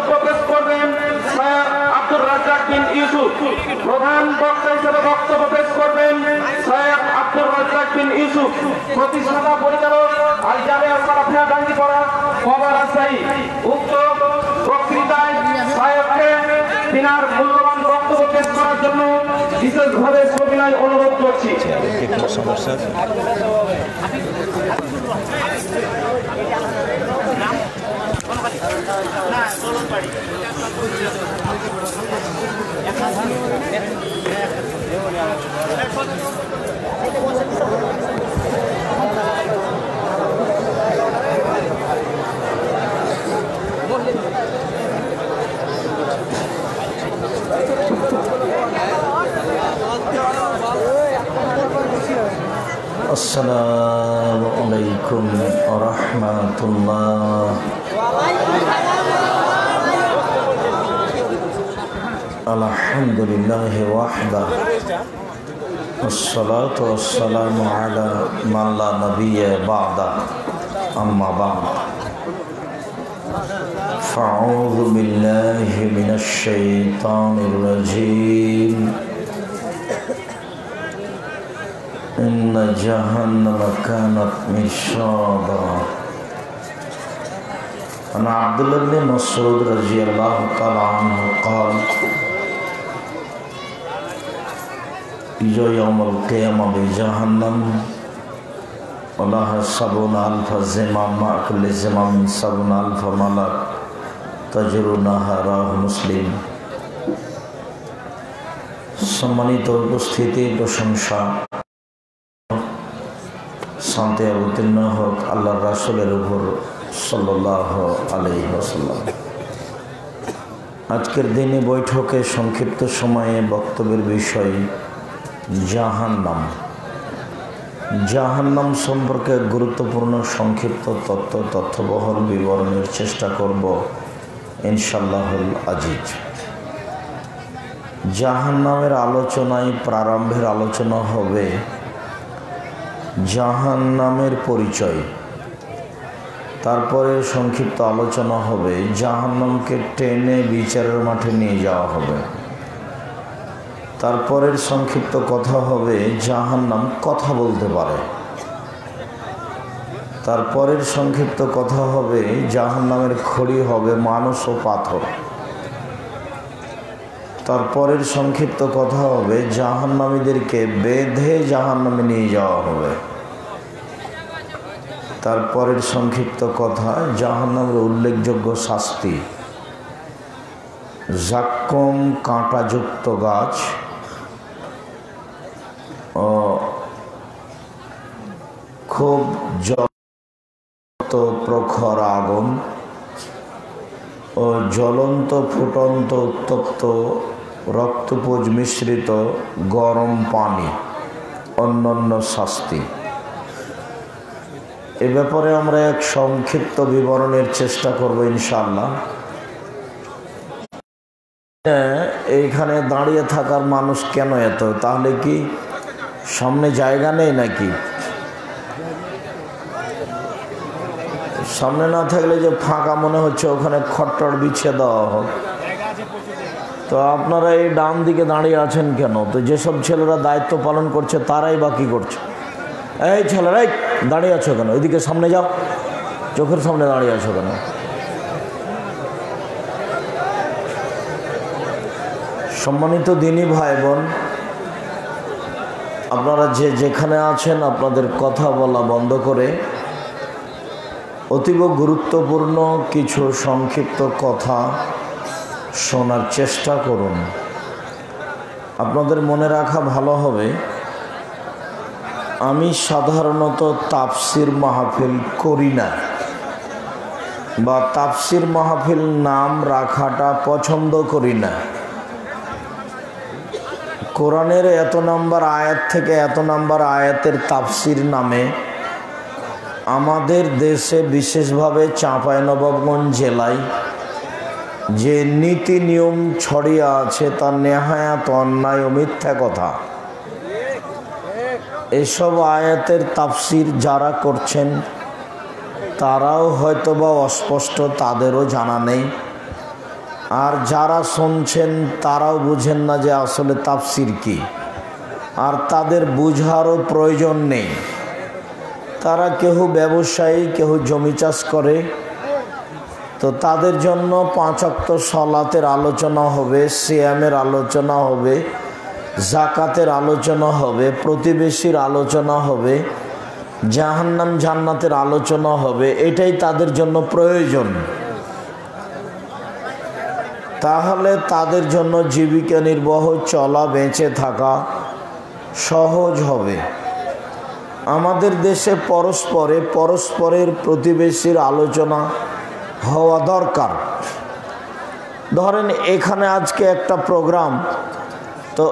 বক্তব্য পেশ করবেন সৈয়দ আব্দুর রাজ্জাক বিন ইউসুফ। প্রধান বক্তা হিসেবে বক্তব্য পেশ করবেন সৈয়দ আব্দুর রাজ্জাক বিন ইউসুফ, প্রতিষ্ঠাতা পরিচালক আল জামিয়া সালাফিয়া ডাঙ্গিপাড়া কবা রাজশাহী। উক্ত বক্তৃতায় সৈয়দকে তিনার মূল্যবান বক্তব্য পেশ করার জন্য বিশেষভাবে সবিনয় অনুরোধ করছি। আসসালামু আলাইকুম ওয়া রাহমাতুল্লাহ। আলহামদুলিল্লাহি ওয়াহদা ওয়াসসালাতু ওয়াসসালামু আলা মান লা নাবিয়্যা বা'দা আম্মা বা'দ। ফাআউযু বিল্লাহি মিনাশ শাইতানির রাজীম। إن جهنم كانت مرصادا। عن عبد الله بن مسعود رضي الله تعالى عنه قال يوم القيامة بجهنم ولها 70,000 زمام مع كل زمام 70,000 ملك تجرونها رواه মুসলিম। সম্মানিত উপস্থিতি, প্রশংসা শান্তি অবতীর্ণ হোক আল্লাহর রাসূলের উপর সাল্লাল্লাহু আলাইহি ওয়াসাল্লাম। আজকের দিনে বৈঠকে সংক্ষিপ্ত সময়ে বক্তব্যের বিষয় জাহান্নাম। জাহান্নাম সম্পর্কে গুরুত্বপূর্ণ সংক্ষিপ্ত তথ্যবহল বিবরণের চেষ্টা করব ইনশাআল্লাহুল আজিজ। জাহান্নামের আলোচনায় প্রারম্ভের আলোচনা হবে জাহান্নামের পরিচয়, তারপরে সংক্ষিপ্ত আলোচনা হবে জাহান্নামকে টেনে বিচারের মাঠে নিয়ে যাওয়া হবে, তারপরের সংক্ষিপ্ত কথা হবে জাহান্নাম কথা বলতে পারে, তারপরের সংক্ষিপ্ত কথা হবে জাহান্নামের খড়ি হবে মানুষ ও পাথর, তারপরের সংক্ষিপ্ত কথা হবে জাহান্নামীদেরকে বেঁধে জাহান্নামে নিয়ে যাওয়া হবে, তারপরের সংক্ষিপ্ত কথা জাহান্নামের উল্লেখযোগ্য শাস্তি, জাক্কুম কাঁটাযুক্ত গাছ ও খুব জ্বলন্ত প্রখর আগুন ও জ্বলন্ত ফুটন্ত উত্তপ্ত রক্তপুঞ্জ মিশ্রিত গরম পানি, অন্যান্য শাস্তি। এ ব্যাপারে আমরা এক সংক্ষিপ্ত বিবরণের চেষ্টা করব ইনশাআল্লাহ। এইখানে দাঁড়িয়ে থাকার মানুষ কেন এত? তাহলে কি সামনে জায়গা নেই নাকি? সামনে না থাকলে যে ফাঁকা মনে হচ্ছে ওখানে খট্টর বিছিয়ে দেওয়া হোক। তো আপনারা এই ডান দিকে দাঁড়িয়ে আছেন কেন? তো যেসব ছেলেরা দায়িত্ব পালন করছে তারাই বা কী করছে? এই ছেলেরাই দাঁড়িয়ে আছো কেন? এদিকে সামনে যাও, চোখের সামনে দাঁড়িয়ে আছো কেন? সম্মানিত দিনী ভাই বোন, আপনারা যে যেখানে আছেন আপনাদের কথা বলা বন্ধ করে অতীব গুরুত্বপূর্ণ কিছু সংক্ষিপ্ত কথা শোনার চেষ্টা করুন। আপনাদের মনে রাখা ভালো হবে, আমি সাধারণত তাফসির মাহফিল করি না বা তাফসির মাহফিল নাম রাখাটা পছন্দ করি না। কোরআনের এত নম্বর আয়াত থেকে এত নম্বর আয়াতের তাফসির নামে আমাদের দেশে বিশেষভাবে চাঁপাইনবাবগঞ্জ জেলায় যে নীতি নিয়ম ছড়িয়ে আছে তা নেহায়াত অন্যায় ও মিথ্যা কথা। এসব আয়াতের তাফসির যারা করছেন তারাও হয়তোবা অস্পষ্ট, তাদেরও জানা নেই, আর যারা শুনছেন তারাও বুঝেন না যে আসলে তাফসির কি, আর তাদের বুঝারও প্রয়োজন নেই। তারা কেউ ব্যবসায়ী, কেউ জমি চাষ করে, তো তাদের জন্য 5 ওয়াক্ত সালাতের আলোচনা হবে, সিয়ামের আলোচনা হবে, জাকাতের আলোচনা হবে, প্রতিবেশীর আলোচনা হবে, জাহান্নাম জান্নাতের আলোচনা হবে। এটাই তাদের জন্য প্রয়োজন। তাহলে তাদের জন্য জীবিকা নির্বাহ, চলা, বেঁচে থাকা সহজ হবে। আমাদের দেশে পরস্পরের প্রতিবেশীর আলোচনা হওয়া দরকার। ধরেন এখানে আজকে একটা প্রোগ্রাম, তো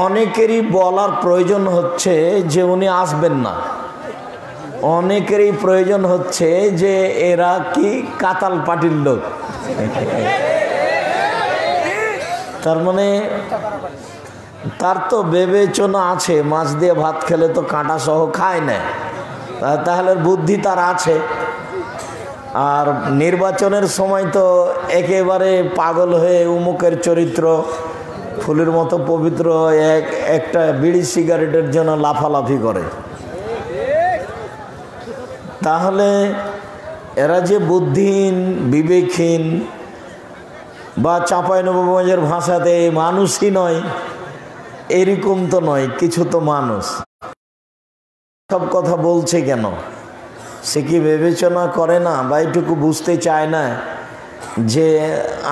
অনেকেরই বলার প্রয়োজন হচ্ছে যে উনি আসবেন না। অনেকেরই প্রয়োজন হচ্ছে যে এরা কি কাতাল পার্টির লোক। তার মানে তার তো বিবেচনা আছে, মাছ দিয়ে ভাত খেলে তো কাঁটা সহ খায় না, তাহলে বুদ্ধি তার আছে। আর নির্বাচনের সময় তো একেবারে পাগল হয়ে উমুকের চরিত্র ফুলের মতো পবিত্র একটা বিড়ি সিগারেটের জন্য লাফালাফি করে। তাহলে এরা যে বুদ্ধিহীন, বিবেকহীন, বা চাঁপাইনবাবগঞ্জের ভাষাতে মানুষই নয়, এরকম তো নয়, কিছু তো মানুষ। সব কথা বলছে কেন? সে কি বিবেচনা করে না বা এইটুকু বুঝতে চায় না যে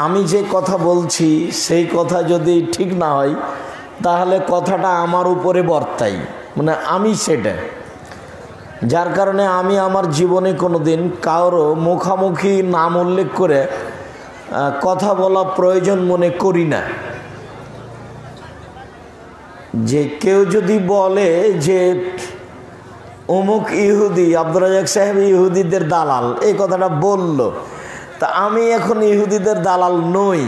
আমি যে কথা বলছি সেই কথা যদি ঠিক না হয় তাহলে কথাটা আমার উপরে বর্তাই, মানে আমি সেটা। যার কারণে আমি আমার জীবনে কোনো দিন কারো মুখামুখি নাম উল্লেখ করে কথা বলা প্রয়োজন মনে করি না। যে কেউ যদি বলে যে অমুক ইহুদি, আব্দুর রাজ্জাক সাহেব ইহুদিদের দালাল, এই কথাটা বলল, তা আমি এখন ইহুদিদের দালাল নই।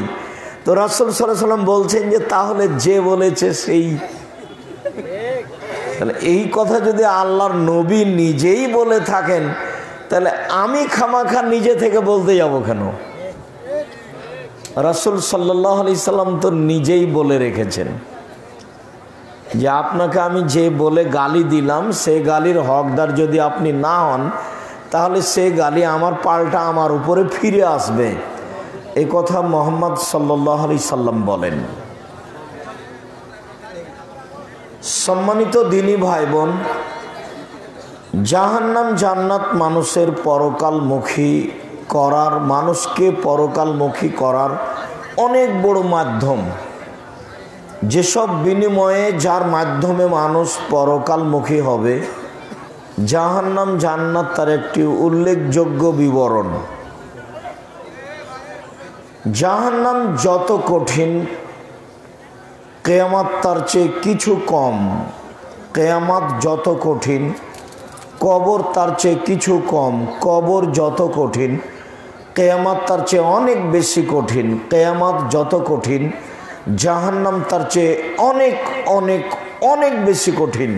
তো রাসূল সাল্লাল্লাহু আলাইহি ওয়াসাল্লাম বলছেন যে তাহলে যে বলেছে সেই। তাহলে এই কথা যদি আল্লাহর নবী নিজেই বলে থাকেন, তাহলে আমি খামাখা নিজে থেকে বলতে যাব কেন? রাসূল সাল্লাল্লাহু আলাইহি সাল্লাম তো নিজেই বলে রেখেছেন যে আপনাকে আমি যে বলে গালি দিলাম সে গালির হকদার যদি আপনি না হন তাহলে সে গালি আমার পাল্টা আমার উপরে ফিরে আসবে। এই কথা মুহাম্মদ সাল্লাল্লাহু আলাইহি সাল্লাম বলেন। সম্মানিত দিনী ভাই বোন, জাহান্নাম জান্নাত মানুষের পরকালমুখী করার, মানুষকে পরকালমুখী করার অনেক বড় মাধ্যম। যেসব বিনিময়ে, যার মাধ্যমে মানুষ পরকালমুখী হবে, জাহান্নাম জান্নাত তার একটি উল্লেখযোগ্য বিবরণ। জাহান্নাম যত কঠিন, কিয়ামত তার চেয়ে কিছু কম। কিয়ামত যত কঠিন, কবর তার চেয়ে কিছু কম। কবর যত কঠিন, কিয়ামত তার চেয়ে অনেক বেশি কঠিন। কিয়ামত যত কঠিন, জাহান্নাম তার চেয়ে অনেক অনেক অনেক বেশি কঠিন।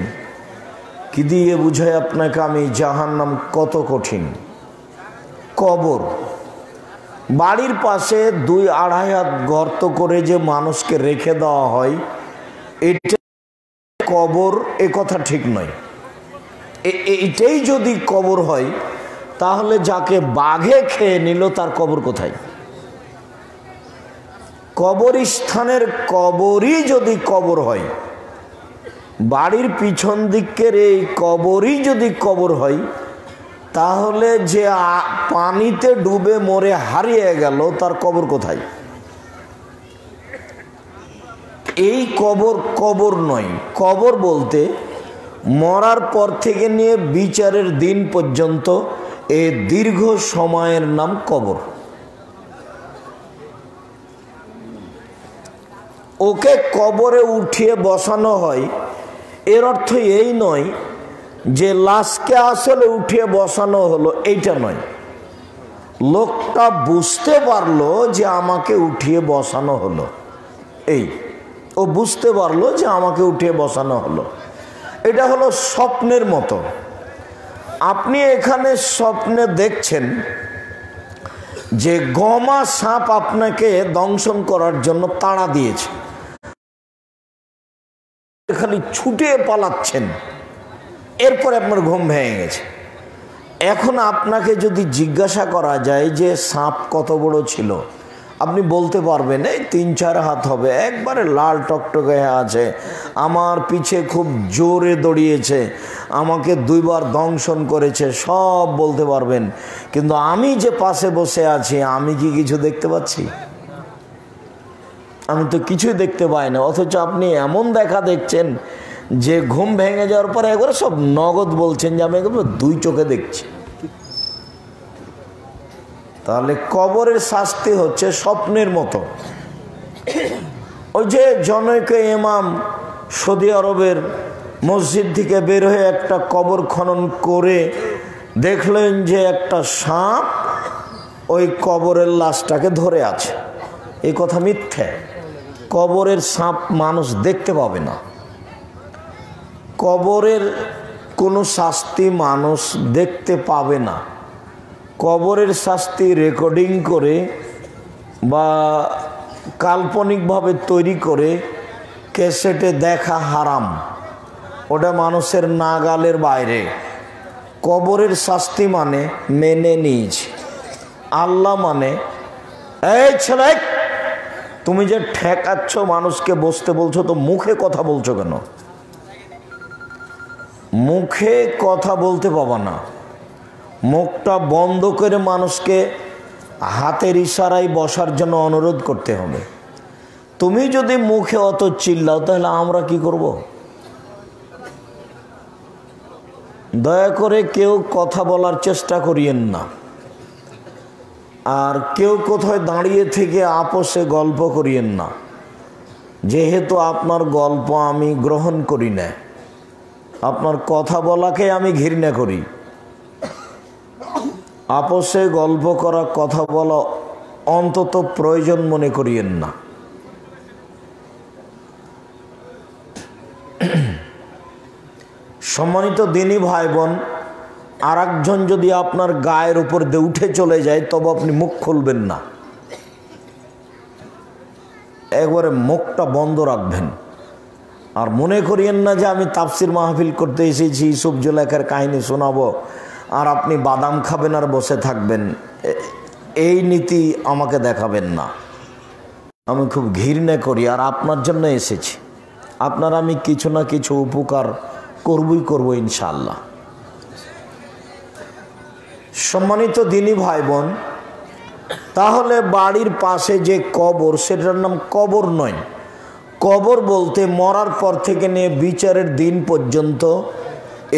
কি দিয়ে বুঝাই আপনাকে আমি জাহান্নাম কত কঠিন? কবর, বাড়ির পাশে 2-2.5 হাত গর্ত করে যে মানুষকে রেখে দেওয়া হয়, এটা কবর, এ কথা ঠিক নয়। এটাই যদি কবর হয় তাহলে যাকে বাঘে খেয়ে নিল তার কবর কোথায়? কবরস্থানের কবরই যদি কবর হয়, বাড়ির পিছন দিকের এই কবরই যদি কবর হয়, তাহলে যে পানিতে ডুবে মরে হারিয়ে গেল তার কবর কোথায়? এই কবর কবর নয়। কবর বলতে মরার পর থেকে নিয়ে বিচারের দিন পর্যন্ত এই দীর্ঘ সময়ের নাম কবর। ওকে কবরে উঠিয়ে বসানো হয়, এর অর্থ এই নয় যে লাশকে আসলে উঠিয়ে বসানো হলো, এইটা নয়। লোকটা বুঝতে পারলো যে আমাকে উঠিয়ে বসানো হলো, এই ও বুঝতে পারলো যে আমাকে উঠিয়ে বসানো হলো। এটা হলো স্বপ্নের মতো। আপনি এখানে স্বপ্নে দেখছেন যে গমা সাপ আপনাকে দংশন করার জন্য তাড়া দিয়েছে, খালি ছুটে পালাচ্ছেন, এরপরে আপনার ঘুম ভেঙে গেছে। এখন আপনাকে যদি জিজ্ঞাসা করা যায় যে সাপ কত বড় ছিল, আপনি বলতে পারবেন এই 3-4 হাত হবে, একবারে লাল টকটকে আছে, আমার পিছে খুব জোরে দৌড়িয়েছে, আমাকে 2 বার দংশন করেছে, সব বলতে পারবেন। কিন্তু আমি যে পাশে বসে আছি, আমি কি কিছু দেখতে পাচ্ছি? আমি তো কিছুই দেখতে পাই না। অথচ আপনি এমন দেখা দেখছেন যে ঘুম ভেঙে যাওয়ার পরে একবারে সব নগদ বলছেন যে আমি একবার 2 চোখে দেখছি। তাহলে কবরের শাস্তি হচ্ছে স্বপ্নের মতো। ওই যে জনৈক ইমাম সৌদি আরবের মসজিদ থেকে বের হয়ে একটা কবর খনন করে দেখলেন যে একটা সাপ ওই কবরের লাশটাকে ধরে আছে। এই কথা মিথ্যে। কবরের সাপ মানুষ দেখতে পাবে না। কবরের কোনো শাস্তি মানুষ দেখতে পাবে না। কবরের শাস্তি রেকর্ডিং করে বা কাল্পনিকভাবে তৈরি করে ক্যাসেটে দেখা হারাম, ওটা মানুষের নাগালের বাইরে। কবরের শাস্তি মানে মেনে নিয়েছে। আল্লাহ মানে, এই ছেলে তুমি যে ঠেকাচ্ছ মানুষকে বসতে বলছো, তো মুখে কথা বলছো কেন? মুখে কথা বলতে পাবা না, মুখটা বন্ধ করে মানুষকে হাতের ইশারায় বসার জন্য অনুরোধ করতে হবে। তুমি যদি মুখে অত চিল্লাও তাহলে আমরা কি করব? দয়া করে কেউ কথা বলার চেষ্টা করিয়েন না। আর কেউ কোথায় দাঁড়িয়ে থেকে আপোষে গল্প করিয়েন না, যেহেতু আপনার গল্প আমি গ্রহণ করি না, আপনার কথা বলাকে আমি ঘৃণা করি। আপোষে গল্প করা, কথা বলা অন্তত প্রয়োজন মনে করিয়েন না। সম্মানিত দিনী ভাই বোন, আর একজন যদি আপনার গায়ের উপর দিয়ে উঠে চলে যায় তবে আপনি মুখ খুলবেন না, একবারে মুখটা বন্ধ রাখবেন। আর মনে করিয়েন না যে আমি তাফসির মাহফিল করতে এসেছি, ইউসুফ জুলাইখার কাহিনী শোনাবো আর আপনি বাদাম খাবেন আর বসে থাকবেন। এই নীতি আমাকে দেখাবেন না। আমি খুব ঘৃণা করি, আর আপনার জন্য এসেছি। আপনার আমি কিছু না কিছু উপকার করবো ইনশাআল্লাহ। সম্মানিত দিনী ভাই বোন, তাহলে বাড়ির পাশে যে কবর, সেটার নাম কবর নয়। কবর বলতে মরার পর থেকে নিয়ে বিচারের দিন পর্যন্ত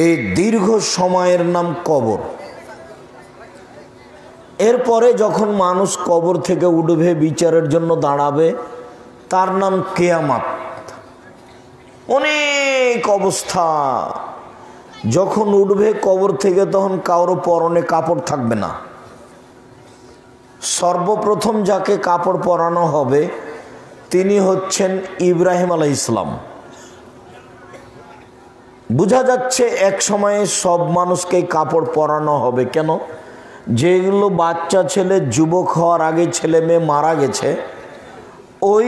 এই দীর্ঘ সময়ের নাম কবর। এরপরে যখন মানুষ কবর থেকে উঠবে, বিচারের জন্য দাঁড়াবে, তার নাম কিয়ামত। অনেক অবস্থা। যখন উঠবে কবর থেকে তখন কারো পরনে কাপড় থাকবে না। সর্বপ্রথম যাকে কাপড় পরানো হবে তিনি হচ্ছেন ইব্রাহিম আলাইহিস সালাম। বোঝা যাচ্ছে এক সময়ে সব মানুষকে কাপড় পরানো হবে। কেন? যেগুলো বাচ্চা ছেলে যুবক হওয়ার আগে ছেলে মেয়ে মারা গেছে, ওই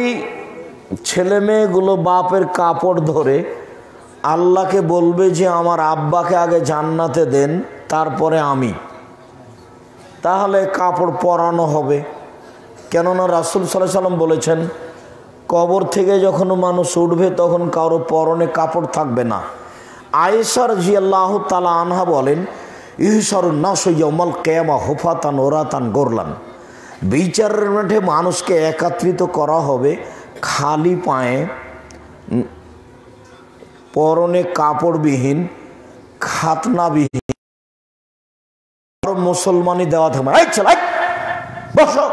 ছেলে মেয়েগুলো বাপের কাপড় ধরে আল্লাহকে বলবে যে আমার আব্বাকে আগে জান্নাতে দেন, তারপরে আমি। তাহলে কাপড় পরানো হবে। কেননা রাসূল সাল্লাল্লাহু আলাইহি ওয়াসাল্লাম বলেছেন, কবর থেকে যখন মানুষ উঠবে তখন কারো পরনে কাপড় থাকবে না। আয়েশা রাদিয়াল্লাহু তাআলা আনহা বলেন, ইহশারুন নাসু ইয়াউমাল কিয়ামা হুফাতান ওরাতান গোরলান। বিচারের মাঠে মানুষকে একত্রিত করা হবে খালি পায়ে, পরনে কাপড়বিহীন, খাতনাবিহীন। মুসলমানই দেওয়া থাকবে। এই ছেলে বসো,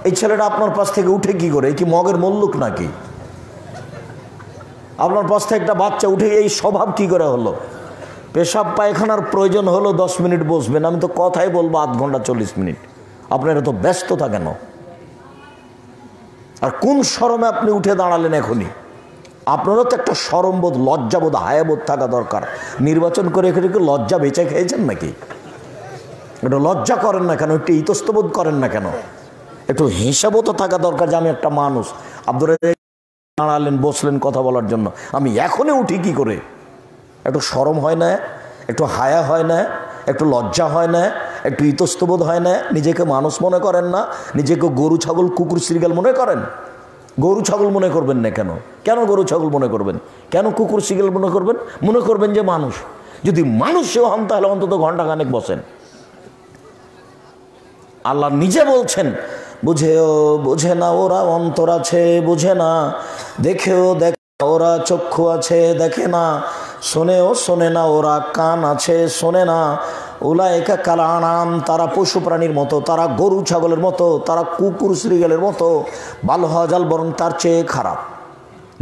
এই ছেলেটা আপনার পাশ থেকে উঠে কি করে? কি মগের মল্লুক নাকি? আপনার পাশ থেকে একটা বাচ্চা উঠে এই স্বভাব কি করে হলো? পেশাব পায়খানার প্রয়োজন হলো 10 মিনিট বসবেন, আমি তো কথাই বলবো আধ ঘন্টা 40 মিনিট। আপনারা তো ব্যস্ততা কেন? আর কোন শরমে আপনি উঠে দাঁড়ালেন এখনই? আপনারও তো একটা শরমবোধ, লজ্জাবোধ, হায়াবোধ থাকা দরকার। নির্বাচন করে এখানে কি লজ্জা বেঁচে খেয়েছেন নাকি? একটু লজ্জা করেন না কেন? একটু ইতস্তবোধ করেন না কেন? একটু হিসাবও তো থাকা দরকার যে আমি একটা মানুষ। আব্দুর দাঁড়ালেন, বসলেন কথা বলার জন্য, আমি এখনই উঠি কি করে? একটু শরম হয় না? একটু হায়া হয় না? একটু লজ্জা হয় না? একটু ইতস্তবোধ হয় না? নিজেকে মানুষ মনে করেন না? নিজেকে গরু ছাগল কুকুর শ্রীগাল মনে করেন? গরু ছাগল মনে করবেন না কেন? কেন গরু ছাগল মনে করবেন? কেন কুকুর শ্রীগাল মনে করবেন? মনে করবেন যে মানুষ। যদি মানুষও হন তাহলে অন্তত ঘন্টাখানেক বসেন। আল্লাহ নিজে বলছেন, বুঝেও বোঝে না ওরা অন্তর আছে বোঝে না, দেখেও দেখে ওরা চক্ষু আছে দেখে না, শোনেও শোনে না ওরা কান আছে শোনে না। উলাইকা কাল আনাম, তারা পশু প্রাণীর মতো, তারা গরু ছাগলের মতো, তারা কুকুর শ্রীগালের মতো, বাল হাজাল বরং তার চেয়ে খারাপ।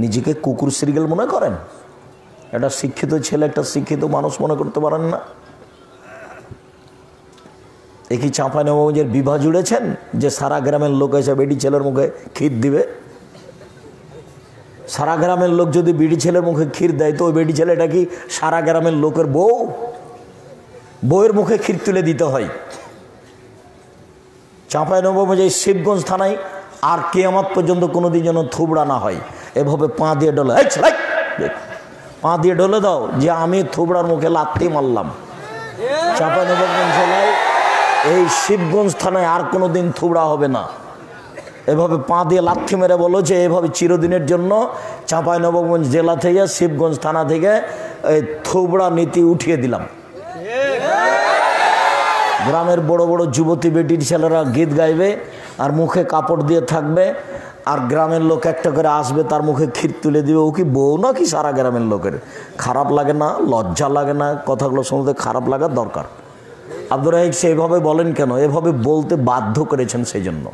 নিজেকে কুকুর শ্রীগাল মনে করেন? একটা শিক্ষিত ছেলে একটা শিক্ষিত মানুষ মনে করতে পারেন না? একই চাঁপাইনবাবগঞ্জের বিবাহ জুড়েছেন যে সারা গ্রামের লোক এসে বেটি ছেলের মুখে ক্ষীর দিবে? সারা গ্রামের লোক যদি বেটি ছেলের মুখে ক্ষীর দেয় তো ওই বেটি ছেলেটা কি সারা গ্রামের লোকের বউ? বউয়ের মুখে ক্ষীর তুলে দিতে হয়। চাঁপাইনবাবগঞ্জের শিবগঞ্জ থানায় আর কিয়ামত পর্যন্ত কোনোদিন যেন থুবড়া না হয়। এভাবে পা দিয়ে ডলে, পা দিয়ে ডলে দাও যে আমি থুবড়ার মুখে লাথি মারলাম। চাঁপাইনবাবগঞ্জ জেলায় এই শিবগঞ্জ থানায় আর কোনো দিন থুবড়া হবে না। এভাবে পা দিয়ে লাথি মেরে বলো যে এভাবে চিরদিনের জন্য চাঁপাইনবাবগঞ্জ জেলা থেকে শিবগঞ্জ থানা থেকে এই থুবড়া নীতি উঠিয়ে দিলাম। গ্রামের বড় বড় যুবতী বেটির ছেলেরা গীত গাইবে আর মুখে কাপড় দিয়ে থাকবে, আর গ্রামের লোক একটা করে আসবে তার মুখে ক্ষীর তুলে দিবে। ও কি বউ নাকি সারা গ্রামের লোকের? খারাপ লাগে না? লজ্জা লাগে না? কথাগুলো শুনতে খারাপ লাগার দরকার। আব্দুর রাহিক সেইভাবে বলেন কেন? এভাবে বলতে বাধ্য করেছেন সেই জন্য।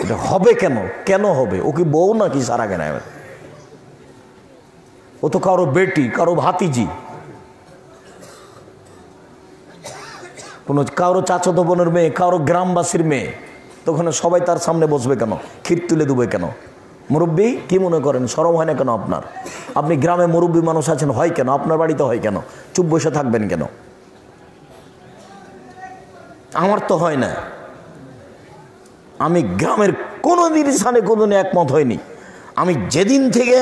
এটা হবে কেন? কেন হবে? ও কি বউ নাকি সারা গ্রামের? ও তো কারো বেটি, কারো ভাতিজি, কারো চাচাতো বোনের মেয়ে, কারো গ্রামবাসীর মেয়ে। তখন সবাই তার সামনে বসবে কেন? ক্ষীর তুলে দেবে কেন? মুরব্বী কি মনে করেন? শরম হয় না কেন আপনার? আপনি গ্রামে মুরব্বী মানুষ আছেন, হয় কেন? আপনার বাড়িতে হয় কেন? চুপ বসে থাকবেন কেন? আমার তো হয় না। আমি গ্রামের কোনো জিনিসে কোনোদিন একমত হয়নি। আমি যেদিন থেকে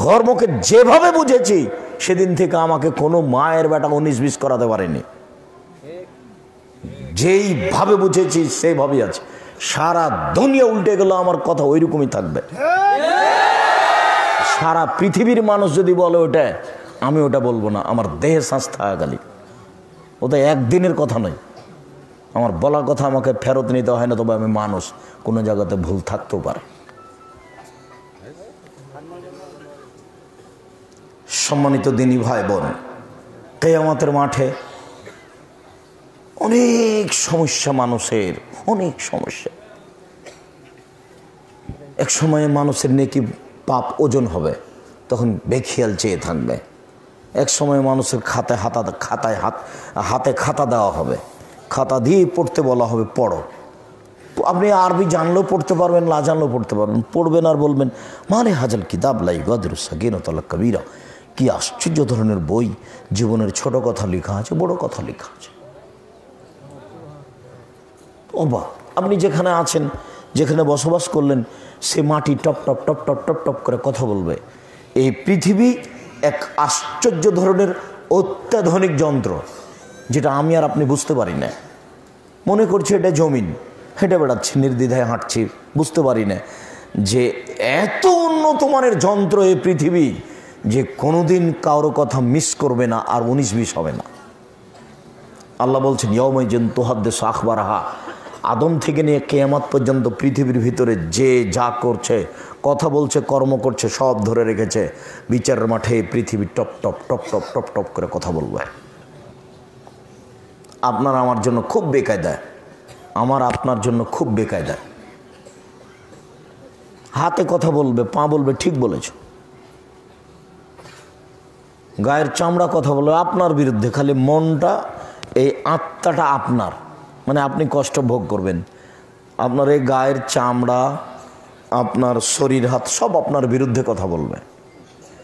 ধর্মকে যেভাবে বুঝেছি সেদিন থেকে আমাকে কোনো মায়ের বেটা 19-20 করাতে পারেনি। যেইভাবে বুঝেছি সেইভাবেই আছে। সারা দুনিয়া উল্টে গেল আমার কথা ওইরকমই থাকবে। সারা পৃথিবীর মানুষ যদি বলে ওটা, আমি ওটা বলবো না। আমার দেহে শ্বাস থাকাকালী, ওটা একদিনের কথা নয়। আমার বলা কথা আমাকে ফেরত নিতে হয় না, তবে আমি মানুষ, কোনো জায়গাতে ভুল থাকতেও পারে। সম্মানিত দিনী ভাই বোন, কিয়ামতের মাঠে অনেক সমস্যা মানুষের, অনেক সমস্যা। এক সময়ে মানুষের নেকি পাপ ওজন হবে, তখন বেখিয়াল চেয়ে থাকবে। এক সময় মানুষের হাতে খাতা দেওয়া হবে, খাতা দিয়ে পড়তে বলা হবে পড়ো। আপনি আরবি জানলেও পড়তে পারবেন, না জানলেও পড়তে পারবেন। পড়বেন আর বলবেন মানে হাজাল কিতাব লাই গদরু সাকিনাতুল কবিরা। কি আশ্চর্য ধরনের বই! জীবনের ছোট কথা লেখা আছে, বড় কথা লেখা আছে। অবাক! আপনি যেখানে আছেন, যেখানে বসবাস করলেন, সে মাটি top top top top top top করে কথা বলবে। এই পৃথিবী এক আশ্চর্য ধরনের অত্যাধুনিক যন্ত্র, যেটা আমি আর আপনি বুঝতে পারি না। মনে করছি এটা জমিন, হেঁটে বেড়াচ্ছি, নির্দ্বিধায় হাঁটছি, বুঝতে পারি না যে এত উন্নত মানের যন্ত্র এই পৃথিবী যে কোনোদিন কারো কথা মিস করবে না আর 19-20 হবে না। আল্লাহ বলছেন ইয়াউমাইজিন তুহাদ্দিসু আখবারাহা। আদম থেকে নিয়ে কিয়ামত পর্যন্ত পৃথিবীর ভিতরে যে যা করছে, কথা বলছে, কর্ম করছে, সব ধরে রেখেছে। বিচারের মাঠে পৃথিবী top top top top top top করে কথা বলবে। আপনার আমার জন্য খুব বেকায়দা, আমার আপনার জন্য খুব বেকায়দা। হাতে কথা বলবে, পা বলবে ঠিক বলেছ। গায়ের চামড়া কথা বলবে আপনার বিরুদ্ধে, খালি মনটা, এই আত্মাটা আপনার, মানে আপনি কষ্ট ভোগ করবেন। আপনার এই গায়ের চামড়া, আপনার শরীর, হাত সব আপনার বিরুদ্ধে কথা বলবে।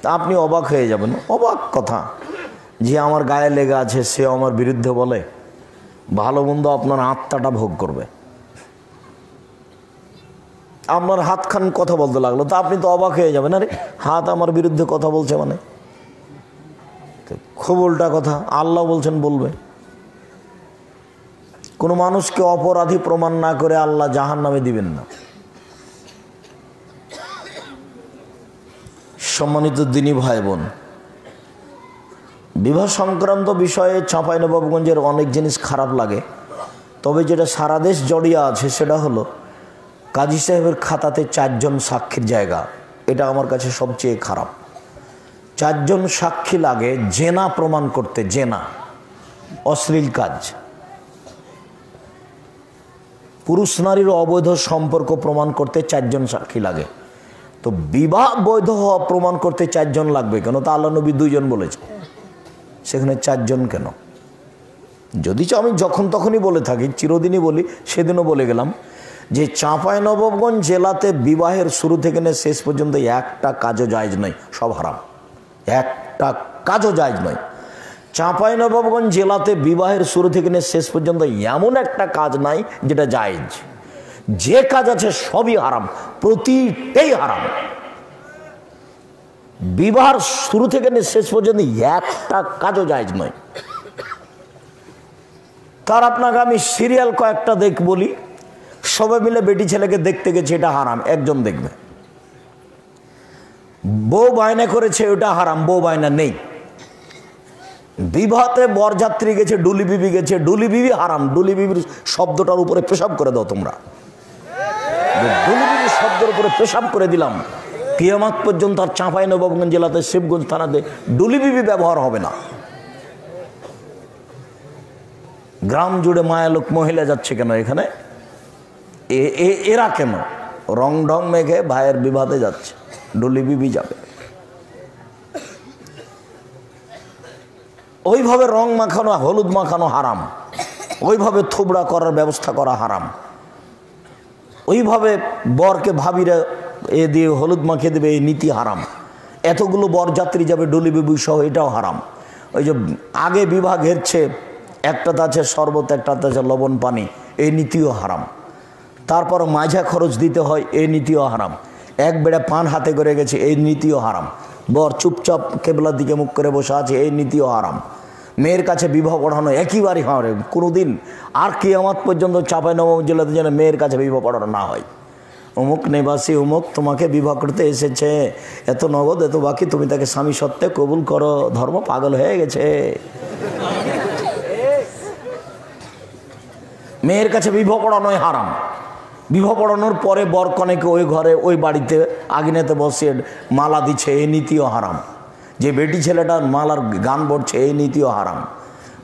তা আপনি অবাক হয়ে যাবেন। অবাক কথা যে আমার গায়ে লেগে আছে সে আমার বিরুদ্ধে বলে, ভালো মন্দ আপনার আত্মাটা ভোগ করবে। আপনার হাতখান কথা বলতে লাগলো, তা আপনি তো অবাক হয়ে যাবেন, আরে হাত আমার বিরুদ্ধে কথা বলছে মানে, খুব উল্টা কথা। আল্লাহ বলছেন বলবে। কোনো মানুষকে অপরাধী প্রমাণ না করে আল্লাহ জাহান্নামে দিবেন না। সম্মানিত দিনী ভাই বোন, বিবাহ সংক্রান্ত বিষয়ে চাঁপাইনবাবগঞ্জের অনেক জিনিস খারাপ লাগে, তবে যেটা সারা দেশ জড়িয়ে আছে সেটা হলো কাজী সাহেবের খাতাতে 4 জন সাক্ষীর জায়গা। এটা আমার কাছে সবচেয়ে খারাপ। 4 জন সাক্ষী লাগে জেনা প্রমাণ করতে, জেনা অশ্লীল কাজ, পুরুষ নারীর অবৈধ সম্পর্ক প্রমাণ করতে 4 জন সাক্ষী লাগে। তো বিবাহ বৈধ হওয়া প্রমাণ করতে 4 জন লাগবে কেন? তা আল্লাহ নবী 2 জন বলেছে, সেখানে 4 জন কেন? যদি আমি যখন তখনই বলে থাকি, চিরদিনই বলি, সেদিনও বলে গেলাম যে চাঁপাইনবাবগঞ্জ জেলাতে বিবাহের শুরু থেকে নিয়ে শেষ পর্যন্ত একটা কাজও জায়েজ নয়, সব হারাম। একটা কাজও জায়েজ নয়। চাঁপাইনবাবগঞ্জ জেলাতে বিবাহের শুরু থেকে নিয়ে শেষ পর্যন্ত এমন একটা কাজ নাই যেটা জায়েজ। যে কাজ আছে সবই হারাম, প্রতিটাই হারাম। বিবাহের শুরু থেকে নিয়ে শেষ পর্যন্ত একটা কাজও জায়েজ নয়। তার আপনাকে আমি সিরিয়াল কয়েকটা বলি। সবাই মিলে বেটি ছেলেকে দেখতে গেছে, এটা হারাম, একজন দেখবে। বউ বায়না করেছে, ওটা হারাম, বউ বায়না নেই। বিবাহতে বরযাত্রী গেছে, ডুলি বিবি গেছে, ডুলি বিবি হারাম। ডুলি বিবির শব্দটার উপরে পেশাব করে দাও তোমরা। ডুলি বিবির শব্দের উপরে পেশাব করে দিলাম, কিয়ামত পর্যন্ত আর চাঁপাইনবাবগঞ্জ জেলাতে শিবগঞ্জ থানাতে ডুলি বিবি ব্যবহার হবে না। গ্রাম জুড়ে মায়ালোক মহিলা যাচ্ছে কেন এখানে? এরা কেন রং ঢং মেঘে ভাইয়ের বিবাদে যাচ্ছে? ডুলি বিবি যাবে। ওইভাবে রং মাখানো, হলুদ মাখানো হারাম। ওইভাবে থুবড়া করার ব্যবস্থা করা হারাম। ওইভাবে বরকে ভাবিরা দিয়ে হলুদ মাখিয়ে দেবে, এই নীতি হারাম। এতগুলো বরযাত্রী যাবে ডুলি বিবি সহ, এটাও হারাম। ওই যে আগে বিবাহ ঘেরছে, একটাতে আছে শরবত, একটাতে আছে লবণ পানি, এই নীতিও হারাম। তারপর মাঝা খরচ দিতে হয়, এই নীতিও হারাম। এক বেড়া পান হাতে করে গেছে, এই নীতিও হারাম। বর চুপচাপ কেবলার দিকে মুখ করে বসে আছে, এই নীতিও হারাম। মেয়ের কাছে বিবাহ পড়ানো একেবারেই হারাম। কোনোদিন আর কিয়ামত পর্যন্ত চাঁপাইনবাবগঞ্জ জেলাতে যেন মেয়ের কাছে বিবাহ পড়ানো না হয়। অমুক নিবাসী অমুক তোমাকে বিবাহ করতে এসেছে, এত নগদ এত বাকি, তুমি তাকে স্বামী সত্ত্বে কবুল করো। ধর্ম পাগল হয়ে গেছে। মেয়ের কাছে বিবাহ পড়ানোই হারাম। বিবাহ পড়ানোর পরে বর কনেকে ওই ঘরে ওই বাড়িতে আগুনেতে বসে মালা দিচ্ছে, এই নীতিও হারাম। যে বেটি ছেলেটা মালার গান বলছে, এই নীতিও হারাম।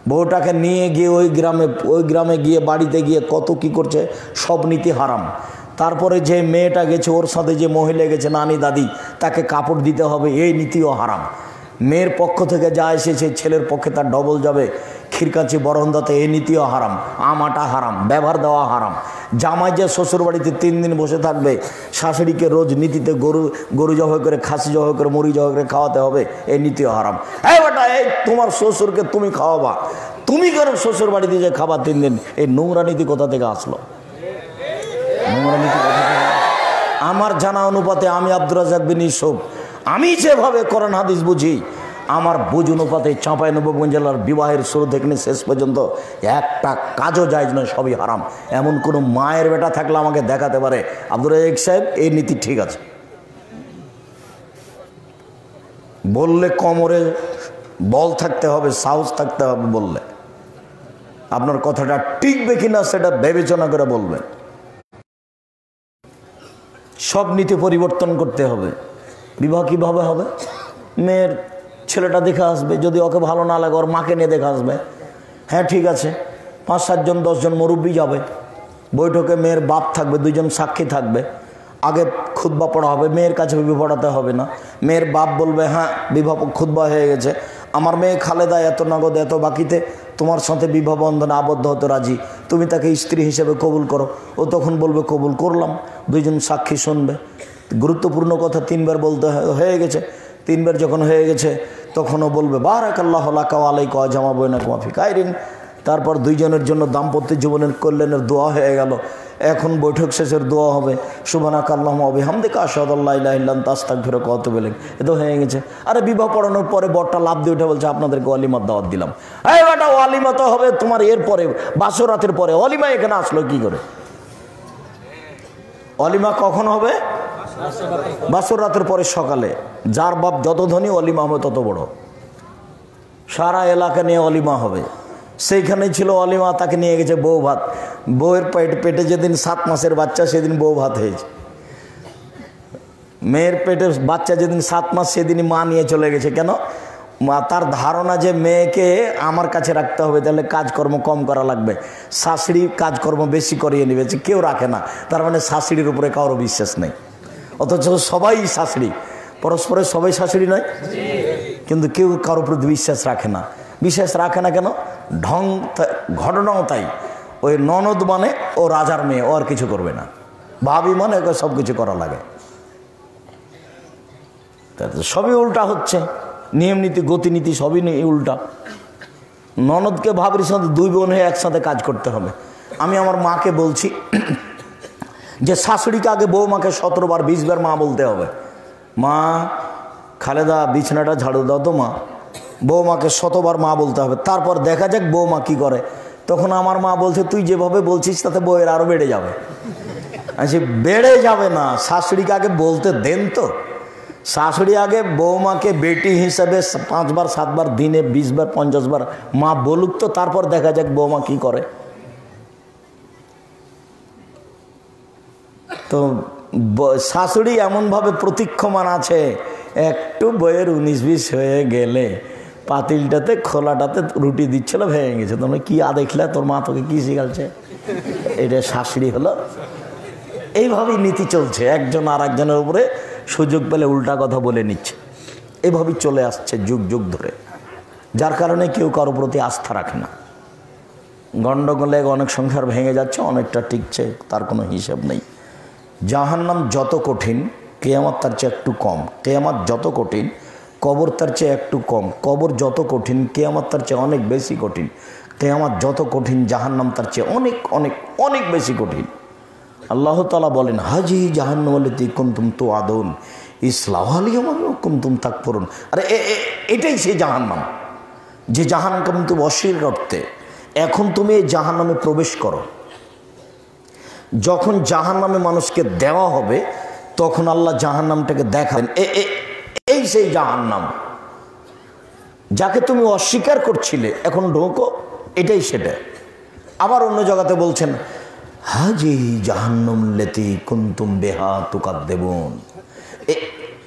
বউটাকে নিয়ে গিয়ে ওই গ্রামে গিয়ে বাড়িতে গিয়ে কত কি করছে, সব নীতি হারাম। তারপরে যে মেয়েটা গেছে, ওর সাথে যে মহিলা গেছে, নানি দাদি, তাকে কাপড় দিতে হবে, এই নীতিও হারাম। মেয়ের পক্ষ থেকে যা এসেছে ছেলের পক্ষে তার ডবল যাবে। খিরকাচি বরহন্দাতে এই নীতিও হারাম। আমাটা হারাম, ব্যবহার দেওয়া হারাম। জামাই যে শ্বশুর বাড়িতে 3 দিন বসে থাকবে, শাশুড়িকে রোজ নীতিতে গরু জবাই করে, খাসি জবাই করে, মুরগি জবাই করে খাওয়াতে হবে, এই নীতিও হারাম। এই বেটা, এই তোমার শ্বশুরকে তুমি খাওয়াবা, তুমি কেন শ্বশুর বাড়িতে যে খাবার 3 দিন? এই নোংরা নীতি কোথা থেকে আসলো? নোংরা নীতি কোথা থেকে? আমার জানা অনুপাতে আমি আব্দুর রাজ্জাক বিন ইউসুফ, আমি যেভাবে কোরআন হাদিস বুঝি, আমার বুঝ অনুপাতে চাঁপাইনবাবগঞ্জ জেলার বিবাহের শুরু থেকে শেষ পর্যন্ত একটা কাজও জায়েজ নয়, সবই হারাম। এমন কোনো মায়ের বেটা থাকলে আমাকে দেখাতে পারে, আব্দুর রাজ্জাক সাহেব এই নীতি ঠিক আছে বললে। কোমরে বল থাকতে হবে, সাহস থাকতে হবে। বললে আপনার কথাটা টিকবে কিনা সেটা বিবেচনা করে বলবেন। সব নীতি পরিবর্তন করতে হবে। বিবাহ কিভাবে হবে? মেয়ের ছেলেটা দেখে আসবে, যদি ওকে ভালো না লাগে ওর মাকে নিয়ে দেখে আসবে। হ্যাঁ ঠিক আছে, 5-7 জন 10 জন মুরব্বী যাবে। বৈঠকে মেয়ের বাপ থাকবে, 2 জন সাক্ষী থাকবে। আগে খুতবা পড়া হবে, মেয়ের কাছে বিবাহ পড়াতে হবে না। মেয়ের বাপ বলবে, হ্যাঁ বিবাহ খুতবা হয়ে গেছে, আমার মেয়ে খালেদা এত নগদ এত বাকিতে তোমার সাথে বিবাহ বন্ধনে আবদ্ধ হতে রাজি, তুমি তাকে স্ত্রী হিসেবে কবুল করো। ও তখন বলবে কবুল করলাম। 2 জন সাক্ষী শুনবে। গুরুত্বপূর্ণ কথা 3 বার বলতে হয়ে গেছে। 3 বার যখন হয়ে গেছে, তখনও বলবে বারাকাল্লাহু লাকা ওয়া আলাইকা ওয়া জামা বাইনাকুম ফি খাইরিন। তারপর দুইজনের জন্য দাম্পত্য জীবনের কল্যাণের দোয়া হয়ে গেল। এখন বৈঠক শেষের দোয়া হবে সুবহানাকা আল্লাহুম্মা ওয়া বিহামদিকা আশহাদু আল্লা ইলাহা ইল্লা আনতা আস্তাগফিরুকা ওয়া আতুবু ইলাইক। এ তো হয়ে গেছে। আরে বিবাহ পড়ানোর পরে বরটা লাভ দিয়ে উঠে বলছে আপনাদেরকে ওয়ালিমার দাওয়াত দিলাম। এই বেটা ওয়ালিমা তো হবে তোমার এর পরে, বাসরাতের পরে। ওয়ালিমা এখানে আসলো কি করে? ওয়ালিমা কখন হবে? বাসরাতের পরে সকালে। যার বাপ যত ধনী ওয়ালিমা হবে তত বড়। সারা এলাকা নিয়ে ওয়ালিমা হবে। সেইখানেই ছিল ওয়ালিমা, তাকে নিয়ে গেছে বউ ভাত। বউয়ের পেটে যেদিন 7 মাসের বাচ্চা সেদিন বউ ভাত হয়েছে। মেয়ের পেটের বাচ্চা যেদিন 7 মাস সেদিনই মা নিয়ে চলে গেছে। কেন? মা তার ধারণা যে মেয়েকে আমার কাছে রাখতে হবে, তাহলে কাজকর্ম কম করা লাগবে, শাশুড়ি কাজকর্ম বেশি করিয়ে নেবে। কেউ রাখে না, তার মানে শাশুড়ির উপরে কারো বিশ্বাস নেই। অথচ সবাই শাশুড়ি, পরস্পরের সবাই শাশুড়ি নয়, কিন্তু কেউ কারোর প্রতি বিশ্বাস রাখে না। বিশ্বাস রাখে না কেন? ঘটনাও তাই। ওই ননদ মানে ও রাজার মেয়ে, ও আর কিছু করবে না। ভাবি মানে ওকে সব কিছু করা লাগে। সবই উল্টা হচ্ছে, নিয়ম নীতি গতিনীতি সবই উল্টা। ননদকে ভাবির সাথে 2 বোন হয়ে একসাথে কাজ করতে হবে। আমি আমার মাকে বলছি যে শাশুড়িকে আগে বৌমাকে 17 বার 20 বার মা বলতে হবে। মা খালেদা বিছানাটা ঝাড়ু দাও তো মা। বৌমাকে 100 বার মা বলতে হবে। তারপর দেখা যাক বৌমা কি করে। তখন আমার মা বলছে তুই যেভাবে বলছিস তাতে বউয়ের আরো বেড়ে যাবে। আচ্ছা বেড়ে যাবে না, শাশুড়িকে আগে বলতে দেন তো। শাশুড়ি আগে বৌমাকে বেটি হিসাবে 5 বার 7 বার দিনে 20 বার 50 বার মা বলুক তো, তারপর দেখা যাক বৌমা কি করে। তো শাশুড়ি এমনভাবে প্রতীক্ষমান আছে, একটু বইয়ের 19-20 হয়ে গেলে পাতিলটাতে খোলাটাতে রুটি দিচ্ছিল, ভেঙে গেছে। তোমরা কি দেখলে তোর মা তোকে কি শিখাচ্ছে? এটা শাশুড়ি হলো। এইভাবেই নীতি চলছে, একজন আর একজনের উপরে সুযোগ পেলে উল্টা কথা বলে নিচ্ছে। এভাবেই চলে আসছে যুগ যুগ ধরে, যার কারণে কেউ কারো প্রতি আস্থা রাখে না। গণ্ডগোলে অনেক সংসার ভেঙে যাচ্ছে, অনেকটা টিকছে, তার কোনো হিসাব নেই। জাহান্নাম যত কঠিন, কিয়ামত তার চেয়ে একটু কম। কিয়ামত যত কঠিন, কবর তার চেয়ে একটু কম। কবর যত কঠিন, কিয়ামত তার চেয়ে অনেক বেশি কঠিন। কিয়ামত যত কঠিন, জাহান্নাম তার চেয়ে অনেক অনেক অনেক বেশি কঠিন। আল্লাহ তাআলা বলেন হাজি জাহান্নাম আল্লাতী কুনতুম তুআদুন ইসলাহা আল-ইয়াওমা কুনতুম তাকফুরুন। আরে এটাই সেই জাহান্নাম যে জাহান্নামকে তুমি অস্বীকার করতে। এখন তুমি এই জাহান্নামে প্রবেশ করো। যখন জাহান্নামে মানুষকে দেওয়া হবে তখন আল্লাহ জাহান্নামটাকে দেখাবেন, এই সেই জাহান্নাম যাকে তুমি অস্বীকার করছিলে, এখন ঢোকো, এটাই সেটা। আবার অন্য জায়গাতে বলছেন হাজি জাহান্নাম লেতি কুনতুম বিহা তুকাদ্দিবুন।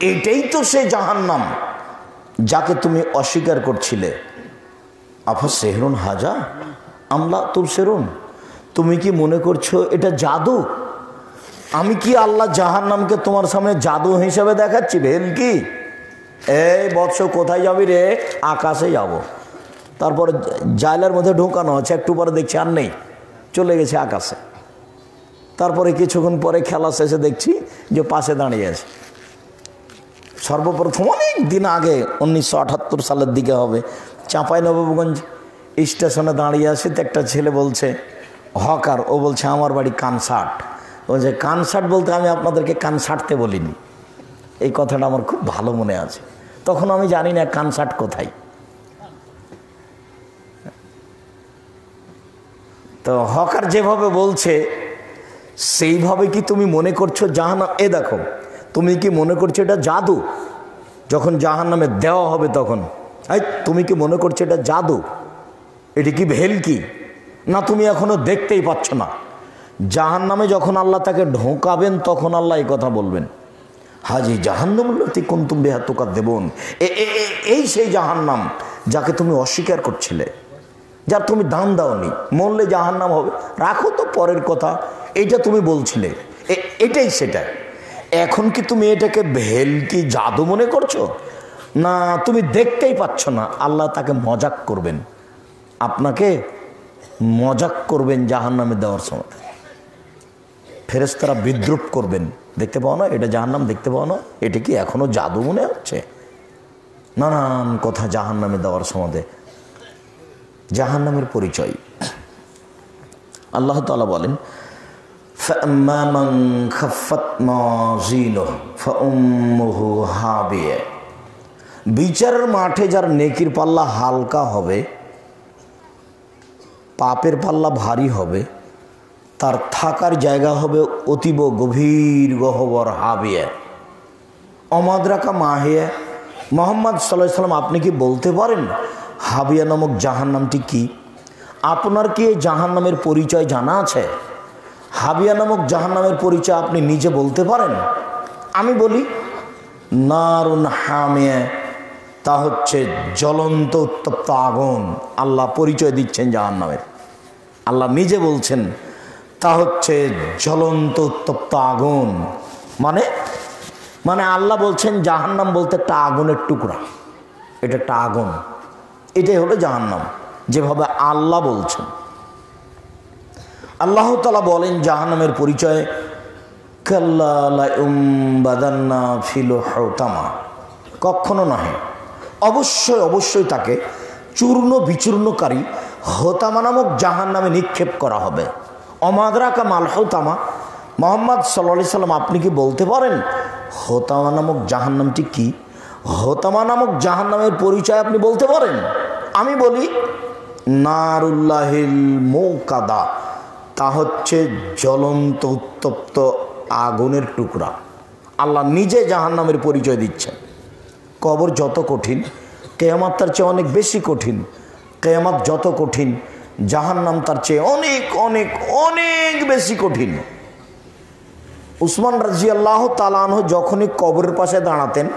এটাই তো সেই জাহান্নাম যাকে তুমি অস্বীকার করছিলে। আফা সেহরুন হাজা আমলা তুবসিরুন। তুমি কি মনে করছো এটা জাদু? আমি কি আল্লাহ জাহান্নামকে তোমার সামনে জাদু হিসেবে দেখাচ্ছি? ভেলকি এই বৎস কোথায় যাবি রে? আকাশে যাব। তারপরে জাইলার মধ্যে ঢোকানো আছে, একটু পরে দেখছি আর নেই, চলে গেছে আকাশে। তারপরে কিছুক্ষণ পরে খেলা শেষে দেখছি যে পাশে দাঁড়িয়ে আছে। সর্বপ্রথম অনেক দিন আগে 1978 সালের দিকে হবে, চাঁপাইনবাবগঞ্জ স্টেশনে দাঁড়িয়ে আছে। তো একটা ছেলে বলছে হকার, ও বলছে আমার বাড়ি কানসাট। বলছে কানসাট বলতে আমি আপনাদেরকে কানসাটতে বলিনি। এই কথাটা আমার খুব ভালো মনে আছে। তখন আমি জানি না কানসাট কোথায়। তো হকার যেভাবে বলছে সেইভাবে কি তুমি মনে করছো জাহান্নাম? দেখো তুমি কি মনে করছো এটা জাদু? যখন জাহান্নামে দেওয়া হবে তখন তুমি কি মনে করছো এটা জাদু? এটি কি ভেলকি? না তুমি এখনো দেখতেই পাচ্ছ না। জাহান্নামে যখন আল্লাহ তাকে ঢোকাবেন তখন আল্লাহ এই কথা বলবেন হাজি জাহান্নাম আল্লাতী কুনতুম বিহা তুকাদ্দিবুন। এই সেই জাহান্নাম যাকে তুমি অস্বীকার করছিলে, যার তুমি দাম দাওনি। মরলে জাহান্নাম হবে, রাখো তো পরের কথা, এইটা তুমি বলছিলে, এটাই সেটা। এখন কি তুমি এটাকে ভেলকি জাদু মনে করছো? না তুমি দেখতেই পাচ্ছ না। আল্লাহ তাকে মজাক করবেন, আপনাকে মজাক করবেন জাহান্নামে দেওয়ার সময়। ফেরেশতারা বিদ্রুপ করবেন, দেখতে পাও না এটা জাহান্নাম, দেখতে পাও না, এটা কি এখনো জাদু মনে হচ্ছে? নানান কথা জাহান্নামে দেওয়ার সম্বন্ধে, জাহান্নামের পরিচয়। আল্লাহ তাআলা বলেন, فَأَمَّا مَنْ خَفَّتْ مَوَازِينُهُ فَأُمُّهُ هَاوِيَةٌ। বিচারের মাঠে যার নেকির পাল্লা হালকা হবে, পাপের পাল্লা ভারী হবে, তার থাকার জায়গা হবে অতীব গভীর গহ্বর হাবিয়া। অমাদ্রাকা মাহিয়া। মোহাম্মদ সাল্লাল্লাহু আলাইহি সাল্লাম, আপনি কি বলতে পারেন হাবিয়া নামক জাহান্নামটি কি? আপনার কি এই জাহান্নামের পরিচয় জানা আছে? হাবিয়া নামক জাহান্নামের পরিচয় আপনি নিজে বলতে পারেন? আমি বলি, নারুন হামিয়া, তা হচ্ছে জ্বলন্ত উত্তপ্ত আগুন। আল্লাহ পরিচয় দিচ্ছেন জাহান্নামের, আল্লাহ নিজে বলছেন তা হচ্ছে জ্বলন্ত উত্তপ্ত আগুন। মানে আল্লাহ বলছেন জাহান্নাম বলতে একটা আগুনের টুকরা, এটা একটা আগুন, এটাই হলো জাহান্নাম, যেভাবে আল্লাহ বলছেন। আল্লাহ তাআলা বলেন জাহান্নামের পরিচয়, কাল্লা লা ইউমবাদান্না ফিল হুতামা, কখনো নয়, অবশ্যই অবশ্যই তাকে চূর্ণ বিচূর্ণকারী হোতামা নামক জাহান্নামে নিক্ষেপ করা হবে। অমাদরাকা মাল হোতামা। মোহাম্মদ সাল্লাল্লাহু আলাইহি সাল্লাম, আপনি কি বলতে পারেন হোতামা নামক জাহান্নামটি কি? হোতামা নামক জাহান্নামের পরিচয় আপনি বলতে পারেন? আমি বলি, নারুল্লাহিল মুকাদা, তা হচ্ছে জ্বলন্ত উত্তপ্ত আগুনের টুকরা। আল্লাহ নিজে জাহান্নামের পরিচয় দিচ্ছেন। কবর যত কঠিন, কিয়ামত তার চেয়ে অনেক বেশি কঠিন। কিয়ামত যত কঠিন, জাহান্নাম তার চেয়ে অনেক অনেক অনেক বেশি কঠিন। উসমান রাদিয়াল্লাহু তাআলা আনহু যখনই কবরের পাশে দাঁড়াতেন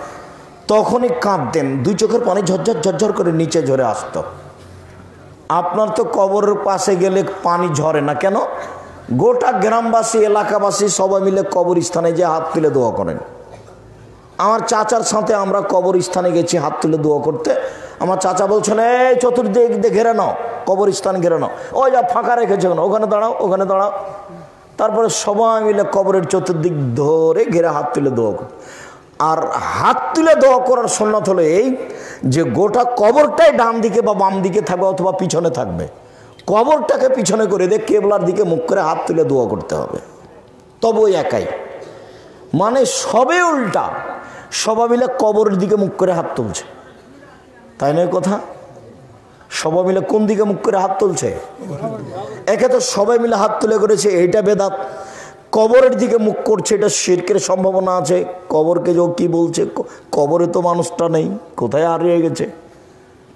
তখনই কাঁদতেন, দুই চোখের পানি ঝরঝর ঝরঝর করে নিচে ঝরে আসত। আপনার তো কবরের পাশে গেলে পানি ঝরে না কেন? গোটা গ্রামবাসী এলাকাবাসী সবাই মিলে কবরস্থানে যে হাত তুলে দোয়া করেন। আমার চাচার সাথে আমরা কবরস্থানে গেছি হাত তুলে দোয়া করতে। আমার চাচা বলছেন, এই চতুর্দিক দিয়ে ঘেরে নাও, কবরস্থান ঘেরে নাও, ওই যা ফাঁকা রেখেছে ওখানে দাঁড়াও, ওখানে দাঁড়াও। তারপরে সবাই মিলে কবরের চতুর্দিক ধরে ঘেরে হাত তুলে দোয়া করে। আর হাত তুলে দোয়া করার সুন্নাত হলো এই যে গোটা কবরটাই ডান দিকে বা বাম দিকে থাকবে অথবা পিছনে থাকবে। কবরটাকে পিছনে করে দিয়ে কেবলার দিকে মুখ করে হাত তুলে দোয়া করতে হবে, তবে ওই একাই। মানে সবে উল্টা, সবাই মিলে কবরের দিকে মুখ করে হাত তুলছে, তাই নয় কথা? সবাই মিলে কোন দিকে মুখ করে হাত তুলছে? একে তো সবাই মিলে হাত তুলে করেছে, এইটা বেদাত। কবরের দিকে মুখ করছে, এটা শিরকের সম্ভাবনা আছে। কবরকে যে কি বলছে, কবরে তো মানুষটা নেই, কোথায় হারিয়ে গেছে,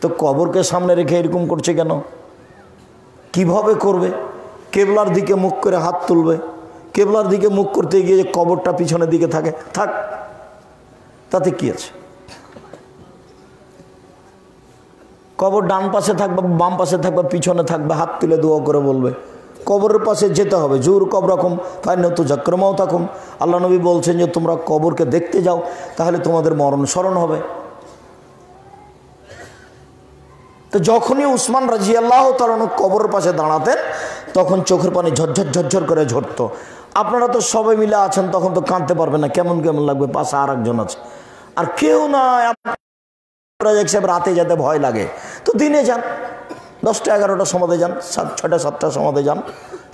তো কবরকে সামনে রেখে এরকম করছে কেন? কিভাবে করবে? কেবলার দিকে মুখ করে হাত তুলবে। কেবলার দিকে মুখ করতে গিয়ে যে কবরটা পিছনের দিকে থাকে, থাক, তাতে কি আছে? কবর ডান পাশে থাকবে, বাম পাশে থাকবে, পিছনে থাকবে, হাত তুলে দোয়া করে বলবে। কবরের পাশে যেতে হবে, জোর কবরকম ফাইনত জাক্রমাও থাকুন। আল্লাহ নবী বলছেন যে তোমরা কবরকে দেখতে যাও, তাহলে তোমাদের মরণ স্মরণ হবে। তো যখনই উসমান রাদিয়াল্লাহু তাআলা কবরের পাশে দাঁড়াতেন তখন চোখের পানি ঝরঝর ঝরঝর করে ঝরতো। আপনারা তো সবাই মিলে আছেন, তখন তো কাঁদতে পারবেন না, কেমন কেমন লাগবে, পাশে আর একজন আছে আর কেউ না। রাতে যেতে ভয় লাগে, তো দিনে যান, 10টা 11টার সমাধে যান, 6টা 7টার সমাধে যান।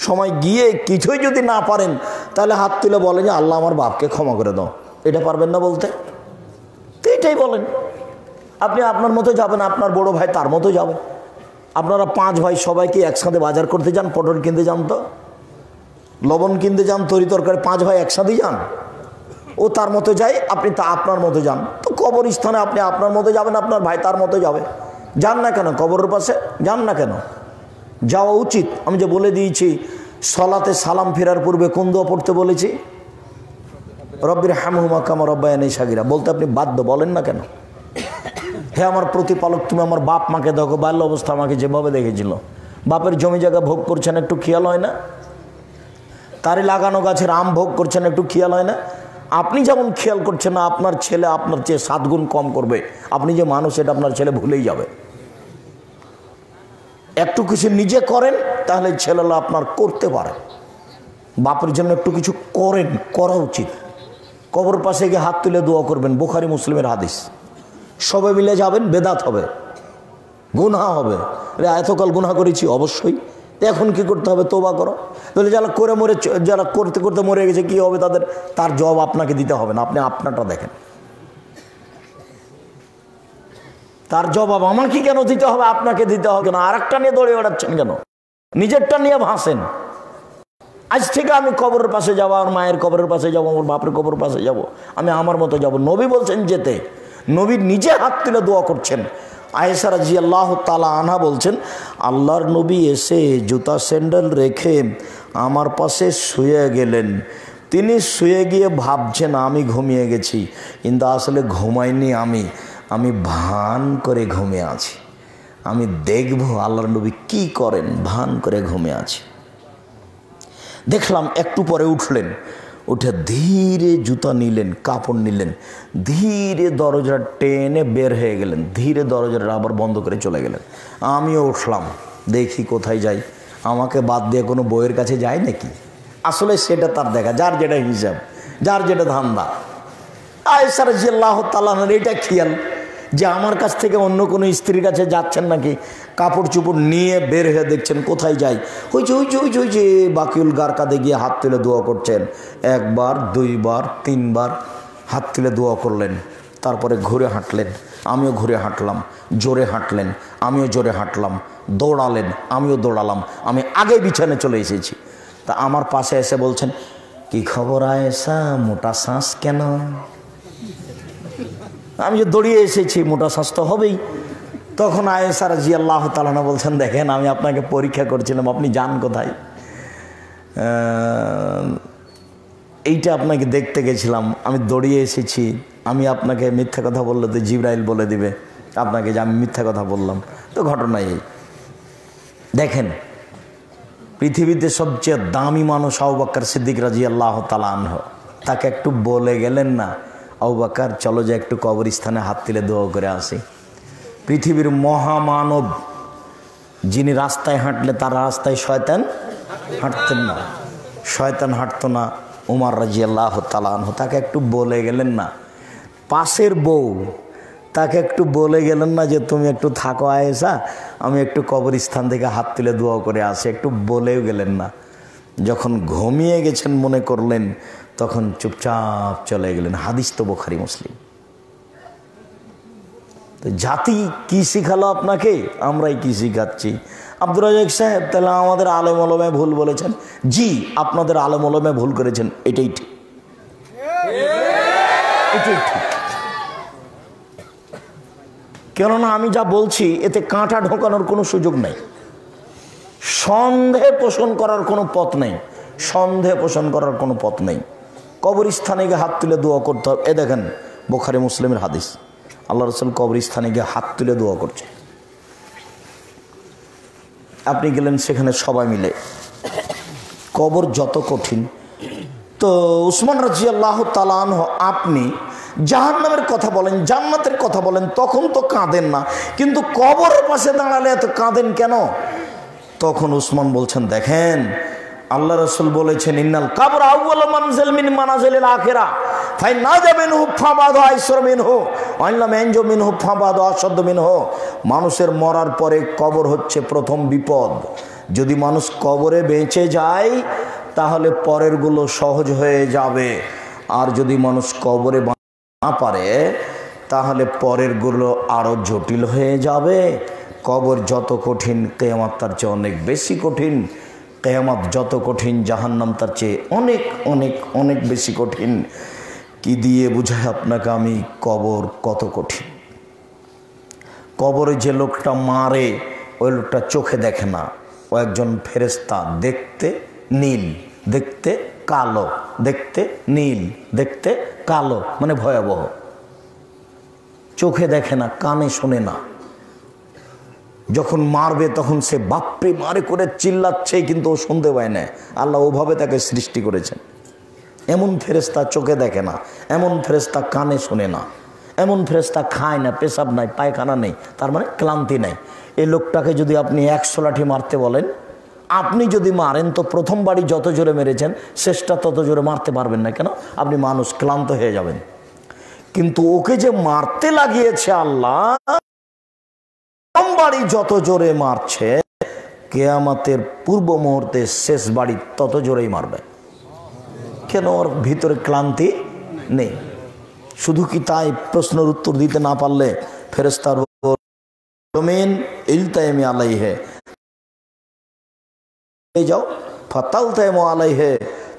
সময় গিয়ে কিছুই যদি না পারেন তাহলে হাত তুলে বলেন যে আল্লাহ আমার বাপকে ক্ষমা করে দাও। এটা পারবেন না বলতে? তো এটাই বলেন। আপনি আপনার মতো যাবেন, আপনার বড় ভাই তার মতো যাবে। আপনারা 5 ভাই সবাইকে একসাথে বাজার করতে যান, পটল কিনতে যান, তো লবণ কিনতে যান, তরি তরকারি 5 ভাই একসাথেই যান। ও তার মতো যায়, আপনি তা আপনার মতো যান। তো কবরস্থানে আপনি আপনার মতো যাবেন, আপনার ভাই তার মতো যাবে। যান না কেন? কবরের পাশে যান না কেন? যাওয়া উচিত। আমি যে বলে দিয়েছি সলাতে সালাম ফেরার পূর্বে কোন দোয়া পড়তে বলেছি? রব্বির হামহুমা কামা রব্বায়ানি সাগীরা বলতে আপনি বাধ্য, বলেন না কেন? হে আমার প্রতিপালক, তুমি আমার বাপ মাকে দেখো, বাল্য অবস্থা আমাকে যেভাবে দেখেছিল। বাপের জমি জায়গা ভোগ করছেন, একটু খেয়াল হয় না? তারই লাগানো গাছের আম ভোগ করছেন, একটু খেয়াল হয় না? আপনি যেমন খেয়াল করছেন না, আপনার ছেলে আপনার চেয়ে 7 গুণ কম করবে। আপনি যে মানুষ এটা আপনার ছেলে ভুলেই যাবে। একটু কিছু নিজে করেন, তাহলে ছেলেরা আপনার করতে পারে। বাপের জন্য একটু কিছু করেন, করা উচিত। কবর পাশে গিয়ে হাত তুলে দোয়া করবেন, বুখারী মুসলিমের হাদিস। সবাই মিলে যাবেন, বেদাত হবে, গুনাহ হবে। এতকাল গুনাহ করেছি, অবশ্যই। এখন কি করতে হবে? তওবা করো। তাহলে যারা করতে করতে মরে গেছে কি হবে তাদের? তার জবাব আপনাকে দিতে হবে না, আপনি আপনারটা দেখেন। তার জবাব আমাকে কেন দিতে হবে? আপনাকে দিতে হবে কেন? আর একটা নিয়ে দৌড়ে বেড়াচ্ছেন কেন? নিজেরটা নিয়ে ভাসেন। আজ থেকে আমি কবরের পাশে যাবো, আমার মায়ের কবরের পাশে যাবো, আমার বাপের কবরের পাশে যাব, আমি আমার মতো যাব। নবী বলছেন যেতে, নবী নিজে হাত তুলে দোয়া করছেন। আয়েশা রাদিয়াল্লাহু তাআলা আনহা বলছেন, আল্লাহর নবী এসে জুতা স্যান্ডেল রেখে আমার পাশে শুয়ে গেলেন। তিনি শুয়ে গিয়ে ভাবছেন আমি ঘুমিয়ে গেছি, কিন্তু আসলে ঘুমাইনি, আমি ভান করে ঘুমিয়ে আছি। আমি দেখব আল্লাহর নবী কি করেন, ভান করে ঘুমিয়ে আছি। দেখলাম একটু পরে উঠলেন, উঠে ধীরে জুতা নিলেন, কাপড় নিলেন, ধীরে দরজা টেনে বের হয়ে গেলেন, ধীরে দরজাটা আবার বন্ধ করে চলে গেলেন। আমিও উঠলাম, দেখি কোথায় যাই, আমাকে বাদ দিয়ে কোনো বইয়ের কাছে যায় নাকি? আসলে সেটা তার দেখা, যার যেটা হিসাব, যার যেটা ধান্দা। আয়েশা রাদিয়াল্লাহু তাআলা আনহার এটা খেয়াল যে আমার কাছ থেকে অন্য কোনো স্ত্রীর কাছে যাচ্ছেন নাকি। কাপড় চুপড় নিয়ে বের হয়ে দেখছেন কোথায় যাই, ওই যে বাকিউল গারকাদে গিয়ে হাত তুলে দোয়া করছেন। একবার, দুইবার, তিনবার হাত তুলে দোয়া করলেন। তারপরে ঘুরে হাঁটলেন, আমিও ঘুরে হাঁটলাম। জোরে হাঁটলেন, আমিও জোরে হাঁটলাম। দৌড়ালেন, আমিও দৌড়ালাম। আমি আগে বিছানে চলে এসেছি। তা আমার পাশে এসে বলছেন, কি খবর আয়েশা, মোটা শ্বাস কেন? আমি যে দৌড়িয়ে এসেছি, মোটা শ্বাস তো হবেই। তখন আয়েশা রাদিয়াল্লাহু তাআলা আনহা বলছেন, দেখেন আমি আপনাকে পরীক্ষা করছিলাম, আপনি যান কোথায়? এইটা আপনাকে দেখতে গেছিলাম, আমি দৌড়িয়ে এসেছি। আমি আপনাকে মিথ্যা কথা বললে তো জিবরাইল বলে দিবে আপনাকে যে আমি মিথ্যা কথা বললাম। তো ঘটনা এই। দেখেন, পৃথিবীতে সবচেয়ে দামি মানুষ আবু বকর সিদ্দিক রাদিয়াল্লাহু তাআলা আনহু, তাকে একটু বলে গেলেন না, আবু বকর চলো যে একটু কবরস্থানে হাত তুলে দোয়া করে আসি। পৃথিবীর মহামানব, যিনি রাস্তায় হাঁটলে তার রাস্তায় শয়তান হাঁটতেন না, শয়তান হাঁটতো না, উমর রাদিয়াল্লাহু তাআলা আনহু, তাকে একটু বলে গেলেন না। পাশের বউ, তাকে একটু বলে গেলেন না যে তুমি একটু থাকো আয়েশা, আমি একটু কবরস্থান থেকে হাত তুলে দোয়া করে আসি, একটু বলেও গেলেন না। যখন ঘুমিয়ে গেছেন মনে করলেন, তখন চুপচাপ চলে গেলেন। হাদিস তো বুখারী মুসলিম। তো জাতি কি শিখালো আপনাকে, আমরাই কি শিখাচ্ছি? আব্দুর রাজ্জাক সাহেব, তাহলে আমাদের আলেম ওলামায়ে ভুল বলেছেন। জি, আপনাদের আলেম ওলামায়ে ভুল করেছেন, এটাই ঠিক, এটাই ঠিক। কেননা আমি যা বলছি এতে কাঁটা ঢোকানোর কোনো সুযোগ নেই, সন্দেহ পোষণ করার কোনো পথ নেই, সন্দেহ পোষণ করার কোনো পথ নেই। কবরস্থানে গিয়ে হাত তুলে দোয়া করতে হবে। এ দেখেন বুখারী মুসলিমের হাদিস, আল্লাহ রাসূল কবরস্থানে গিয়ে হাত তুলে দোয়া করছে। আপনি গেলেন সেখানে সবাই মিলে, কবর যত কঠিন। তো উসমান রাদিয়াল্লাহু তাআলা আনহু, আপনি জাহান্নামের কথা বলেন, জান্নাতের কথা বলেন, তখন তো কাঁদেন না, কিন্তু কবরের পাশে দাঁড়ালে এত কাঁদেন কেন? তখন উসমান বলছেন, দেখেন আল্লাহ রাসূল বলেছেন, ইন্নাল কবর আউয়ালু মানজিল মিন মানাজিলিল আখিরা ফাইন নাজা মিনহু ফাবাদু আইসর মিনহু ওয়া ইল্লাম ইয়ানজু মিনহু ফাবাদু আশাদ মিনহু। মানুষের মরার পরে কবর হচ্ছে প্রথম বিপদ। যদি মানুষ কবরে বেঁচে যায় তাহলে পরেরগুলো সহজ হয়ে যাবে, আর যদি মানুষ কবরে না পারে তাহলে পরেরগুলো আরো জটিল হয়ে যাবে। কবর যত কঠিন, কিয়ামত তার চেয়ে অনেক বেশি কঠিন। কিয়ামত যত কঠিন, জাহান্নাম তার চেয়ে অনেক অনেক অনেক বেশি কঠিন। কি দিয়ে বুঝায় আপনাকে আমি কবর কত কঠিন? কবরে যে লোকটা মারে, ওই লোকটা চোখে দেখে না, ও একজন ফেরেশতা, দেখতে নীল, দেখতে কালো, দেখতে নীল, দেখতে কালো, মানে ভয়াবহ। চোখে দেখে না, কানে শোনে না। যখন মারবে তখন সে বাপরে মারে করে চিল্লাচ্ছে, কিন্তু ও শুনতে পায় না। আল্লাহ ওভাবে তাকে সৃষ্টি করেছেন। এমন ফেরেশতা চোখে দেখে না, এমন ফেরেশতা কানে শোনে না, এমন ফেরেশতা খায় না, পেশাব নাই, পায়খানা নেই, তার মানে ক্লান্তি নাই। এই লোকটাকে যদি আপনি 100 লাঠি মারতে বলেন, আপনি যদি মারেন তো প্রথম বাড়ি যত জোরে মেরেছেন শেষটা তত জোরে মারতে পারবেন না। কেন? আপনি মানুষ, ক্লান্ত হয়ে যাবেন। কিন্তু ওকে যে মারতে লাগিয়েছে আল্লাহ, বাড়ি যত জোরে মারছে কিয়ামতের পূর্ব মুহূর্তে শেষ বাড়ি তত জোরেই মারবে। কেন? ওর ভিতরে ক্লান্তি নেই। শুধু কি তাই? প্রশ্নের উত্তর দিতে না পারলে ফেরেশতার জমিন ইলতাইমি আলাইহে যাও, ফাতালতাইমু আলাইহে,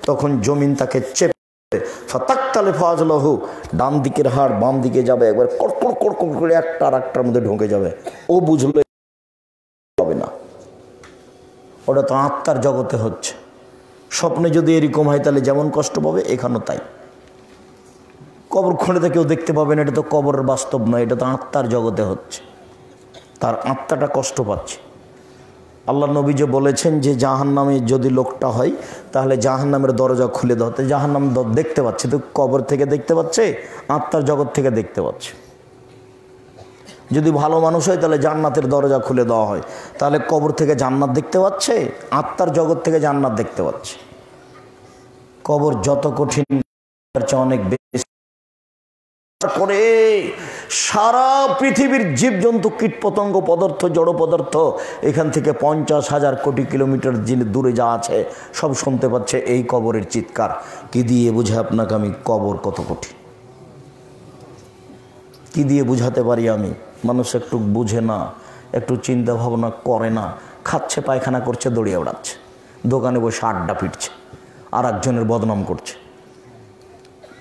তখন জমিন তাকে চেপে ফাতাকতালে ফাজলাহু, ডান দিকের হাড় বাম দিকে যাবে, একবার কড়কড় কড়কড় করে একটা আর একটার মধ্যে ঢুকে যাবে। ও বুঝলে হবে না, ওটা তো আত্মার জগতে হচ্ছে। স্বপ্নে যদি এরকম হয় তাহলে যেমন কষ্ট পাবে এখানেও তাই। কবর খুঁড়ে কেউ দেখতে পাবে না, এটা তো কবরের বাস্তব নয়, এটা তো আত্মার জগতে হচ্ছে। তার আত্মাটা কষ্ট পাচ্ছে। আল্লাহ নবী যে বলেছেন যে জাহান্নামে যদি লোকটা হয় তাহলে জাহান্নামের দরজা খুলে দাও। তো জাহান্নাম দেখতে পাচ্ছে, তো কবর থেকে দেখতে পাচ্ছে, আত্মার জগৎ থেকে দেখতে পাচ্ছে। যদি ভালো মানুষ হয় তাহলে জান্নাতের দরজা খুলে দেওয়া হয়, তাহলে কবর থেকে জান্নাত দেখতে পাচ্ছে, আত্মার জগৎ থেকে জান্নাত দেখতে পাচ্ছে। কবর যত কঠিন তার চেয়ে অনেক বেশি করে সারা পৃথিবীর জীবজন্তু কীটপতঙ্গ পদার্থ জড় পদার্থ এখান থেকে 50,000 কোটি কিলোমিটার দূরে যা আছে সব শুনতে পাচ্ছে এই কবরের চিৎকার। কি দিয়ে বুঝে আপনাকে আমি কবর কত কঠিন? কি দিয়ে বুঝাতে পারি আমি? মানুষ একটু বুঝে না, একটু চিন্তা ভাবনা করে না, খাচ্ছে পায়খানা করছে, দড়িয়ে বেড়াচ্ছে, দোকানে বসে আড্ডা পিটছে, আর একজনের বদনাম করছে।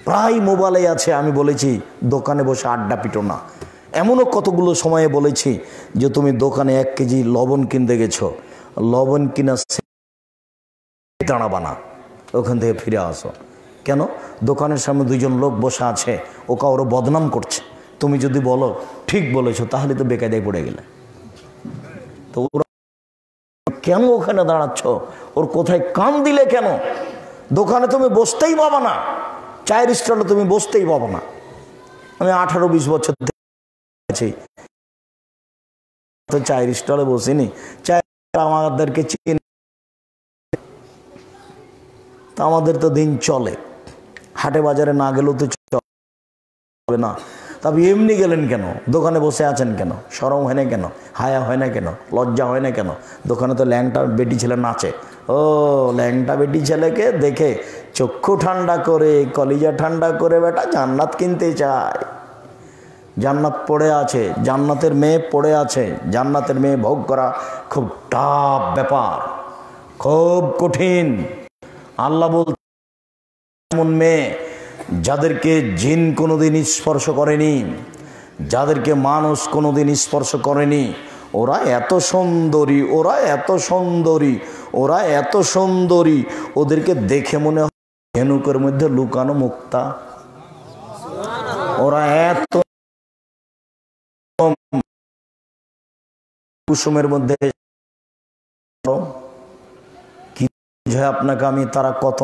প্রায় মোবাইলে আছে, আমি বলেছি দোকানে বসে আড্ডা পিটো না। এমনও কতগুলো সময়ে বলেছি যে তুমি দোকানে 1 কেজি লবণ কিনতে গেছো, লবণ কিনা দাঁড়াবা না, ওখান থেকে ফিরে আসো। কেন? দোকানের সামনে 2জন লোক বসে আছে, ও কারো বদনাম করছে। তুমি যদি বলো ঠিক বলেছো তাহলে তো বেকায়দায় পড়ে গেলে। তো ওরা কেন ওখানে দাঁড়াচ্ছ? ওর কোথায় কান দিলে কেন? দোকানে তুমি বসতেই পাবা না, চায়ের স্টলে তুমি বসতেই পাবো না। আমি 18-20 বছর আছি, তো চায়ের স্টলে বসিনি। চায় আমাদেরকে চিনি, আমাদের তো দিন চলে, হাটে বাজারে না গেলেও তো চলবে না। তবে এমনি গেলেন কেন? দোকানে বসে আছেন কেন? শরম হয় না কেন? হায়া হয় না কেন? লজ্জা হয় না কেন? দোকানে তো ল্যাংটা বেটি ছেলে নাচে। ও ল্যাংটা বেটি ছেলেকে দেখে চক্ষু ঠান্ডা করে, কলিজা ঠান্ডা করে বেটা জান্নাত কিনতে চায়। জান্নাত পড়ে আছে, জান্নাতের মেয়ে পড়ে আছে। জান্নাতের মেয়ে ভোগ করা খুব টাফ ব্যাপার, খুব কঠিন। আল্লাহ বলতে এমন মেয়ে যাদেরকে জিন কোনোদিন স্পর্শ করেনি, যাদেরকে মানুষ কোনোদিন স্পর্শ করেনি, ওরা এত সুন্দরী, ওরা এত সুন্দরী, ওরা এত সুন্দরী, ওদেরকে দেখে মনে হয় ধেনুকের মধ্যে লুকানো মুক্তা। ওরা এত কুসুমের মধ্যে কি বুঝায় আপনাকে আমি? তারা কত,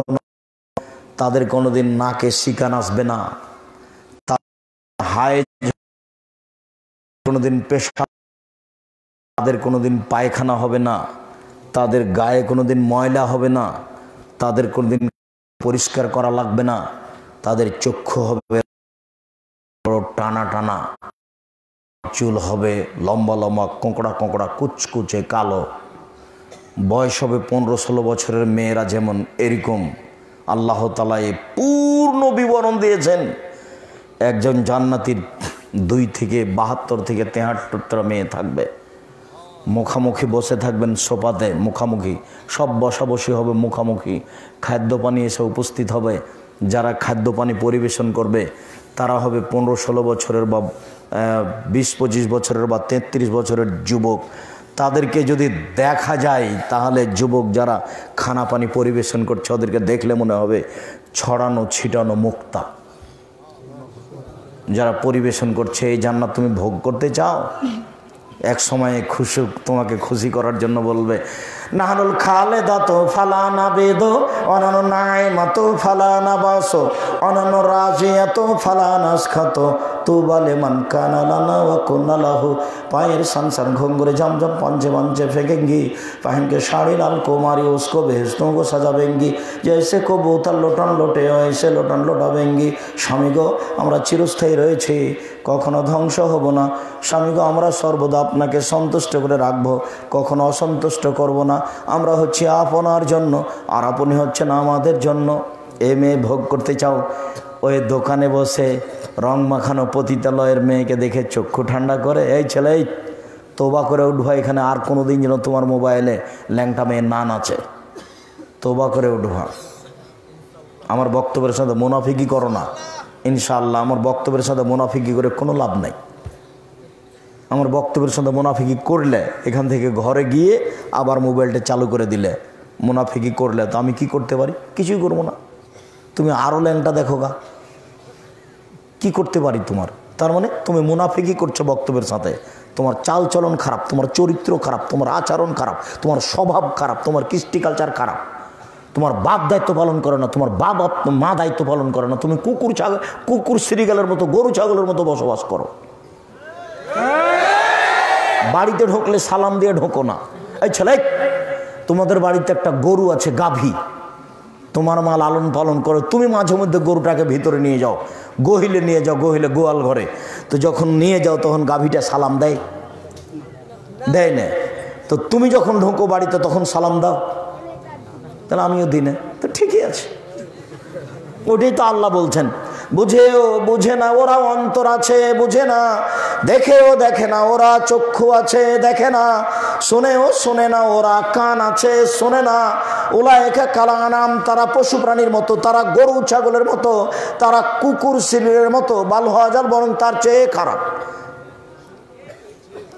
তাদের কোনোদিন নাকে শিকান আসবে না, হায় কোনোদিন পেশাব, তাদের কোনোদিন পায়খানা হবে না, তাদের গায়ে কোনোদিন ময়লা হবে না, তাদের কোনোদিন পরিষ্কার করা লাগবে না, তাদের চক্ষু হবে টানা টানা, চুল হবে লম্বা লম্বা, কোঁকড়া কোঁকড়া, কুচকুচে কালো। বয়স হবে 15-16 বছরের মেয়েরা যেমন এরকম। আল্লাহ তাআলা এই পূর্ণ বিবরণ দিয়েছেন। একজন জান্নাতীর 2 থেকে 72 থেকে 73টা মেয়ে থাকবে, মুখামুখি বসে থাকবেন সোফাতে, মুখামুখি সব বসাবসি হবে, মুখামুখি খাদ্য পানি এসে উপস্থিত হবে। যারা খাদ্য পানি পরিবেশন করবে তারা হবে 15-16 বছরের বা 20-25 বছরের বা 33 বছরের যুবক। তাদেরকে যদি দেখা যায় তাহলে যুবক যারা খানা পানি পরিবেশন করছে ওদেরকে দেখলে মনে হবে ছড়ানো ছিটানো মুক্তা। যারা পরিবেশন করছে এই জান্নাত তুমি ভোগ করতে চাও? এক সময়ে তোমাকে খুশি করার জন্য বলবে নাহনুল খালেদাতু ফালা নাবিদু অনানু নাইমাতু ফালা নাবাসু অনানু রাজিয়াতু ফালা নাসখাতু তুবা লিমান কানা লানা ওয়া কুন্না লাহু। পায়ের সানসান ঘুंघरे झमझम पंजे पंजे फेंकेंगी, पहन के साड़ी लाल कुमारी उसको बेहस्तों को सजाबेंगी, जैसे कबूतर लोटन लोटे ऐसे लोटन लोटाबेंगी। স্বামী গো আমরা চিরস্থায়ী রয়েছি, কখনো ধ্বংস হব না। স্বামী গো আমরা সর্বদা আপনাকে সন্তুষ্ট করে রাখবো, কখনো অসন্তুষ্ট করব না। আমরা হচ্ছে আপনার জন্য আর আপনি হচ্ছেন আমাদের জন্য। এ মেয়ে ভোগ করতে চাও, ওই দোকানে বসে রং মাখানো পতিতালয়ের মেয়েকে দেখে চক্ষু ঠান্ডা করে, এই ছেলে তোবা করে উঠবা, এখানে আর কোনো দিন যেন তোমার মোবাইলে ল্যাংটা মেয়ের নান আছে, তোবা করে উঠবা। আমার বক্তব্যের সাথে মুনাফিকি করো না ইনশাআল্লাহ। আমার বক্তব্যের সাথে মুনাফিকি করে কোনো লাভ নাই। আমার বক্তব্যের সাথে মুনাফিকি করলে এখান থেকে ঘরে গিয়ে আবার মোবাইলটা চালু করে দিলে, মুনাফিকি করলে তো আমি কি করতে পারি? কিছুই করবো না। তুমি আরও ল্যাংটা দেখো গা, কি করতে পারি তোমার? তার মানে তুমি মুনাফিকি করছো বক্তব্যের সাথে। তোমার চাল চলন খারাপ, তোমার চরিত্র খারাপ, তোমার আচরণ খারাপ, তোমার স্বভাব খারাপ, তোমার কৃষ্টি কালচার খারাপ। তোমার বাপ দায়িত্ব পালন করে না, তোমার মা দায়িত্ব পালন করে না। তুমি কুকুর শ্রীগালের মতো, গরু ছাগলের মতো বসবাস করো। বাড়িতে ঢুকলে সালাম দিয়ে ঢোকো না। এই ছেলে, তোমাদের বাড়িতে একটা গরু আছে, গাভী, তোমার মা লালন পালন করো, তুমি মাঝে মধ্যে গরুটাকে ভিতরে নিয়ে যাও, গহিলে নিয়ে যাও, গহিলে গোয়াল ঘরে। তো যখন নিয়ে যাও তখন গাভীটা সালাম দেয়? দেয় না। তো তুমি যখন ঢোকো বাড়িতে তখন সালাম দাও? তাহলে আমিও দিনে তো ঠিকই আছে। ওটাই তো আল্লাহ বলছেন, বুঝেও বুঝে না ওরা অন্তর আছে, বুঝে না, দেখেও দেখে না ওরা চক্ষু আছে, দেখে না, শোনেও শোনে না ওরা কান আছে, শোনে না। উলায়েকা কাল আনাম, তারা পশু প্রাণীর মতো, তারা গরু ছাগলের মতো, তারা কুকুর শিবিরের মতো, বাল হাজার, বরং তার চেয়ে খারাপ।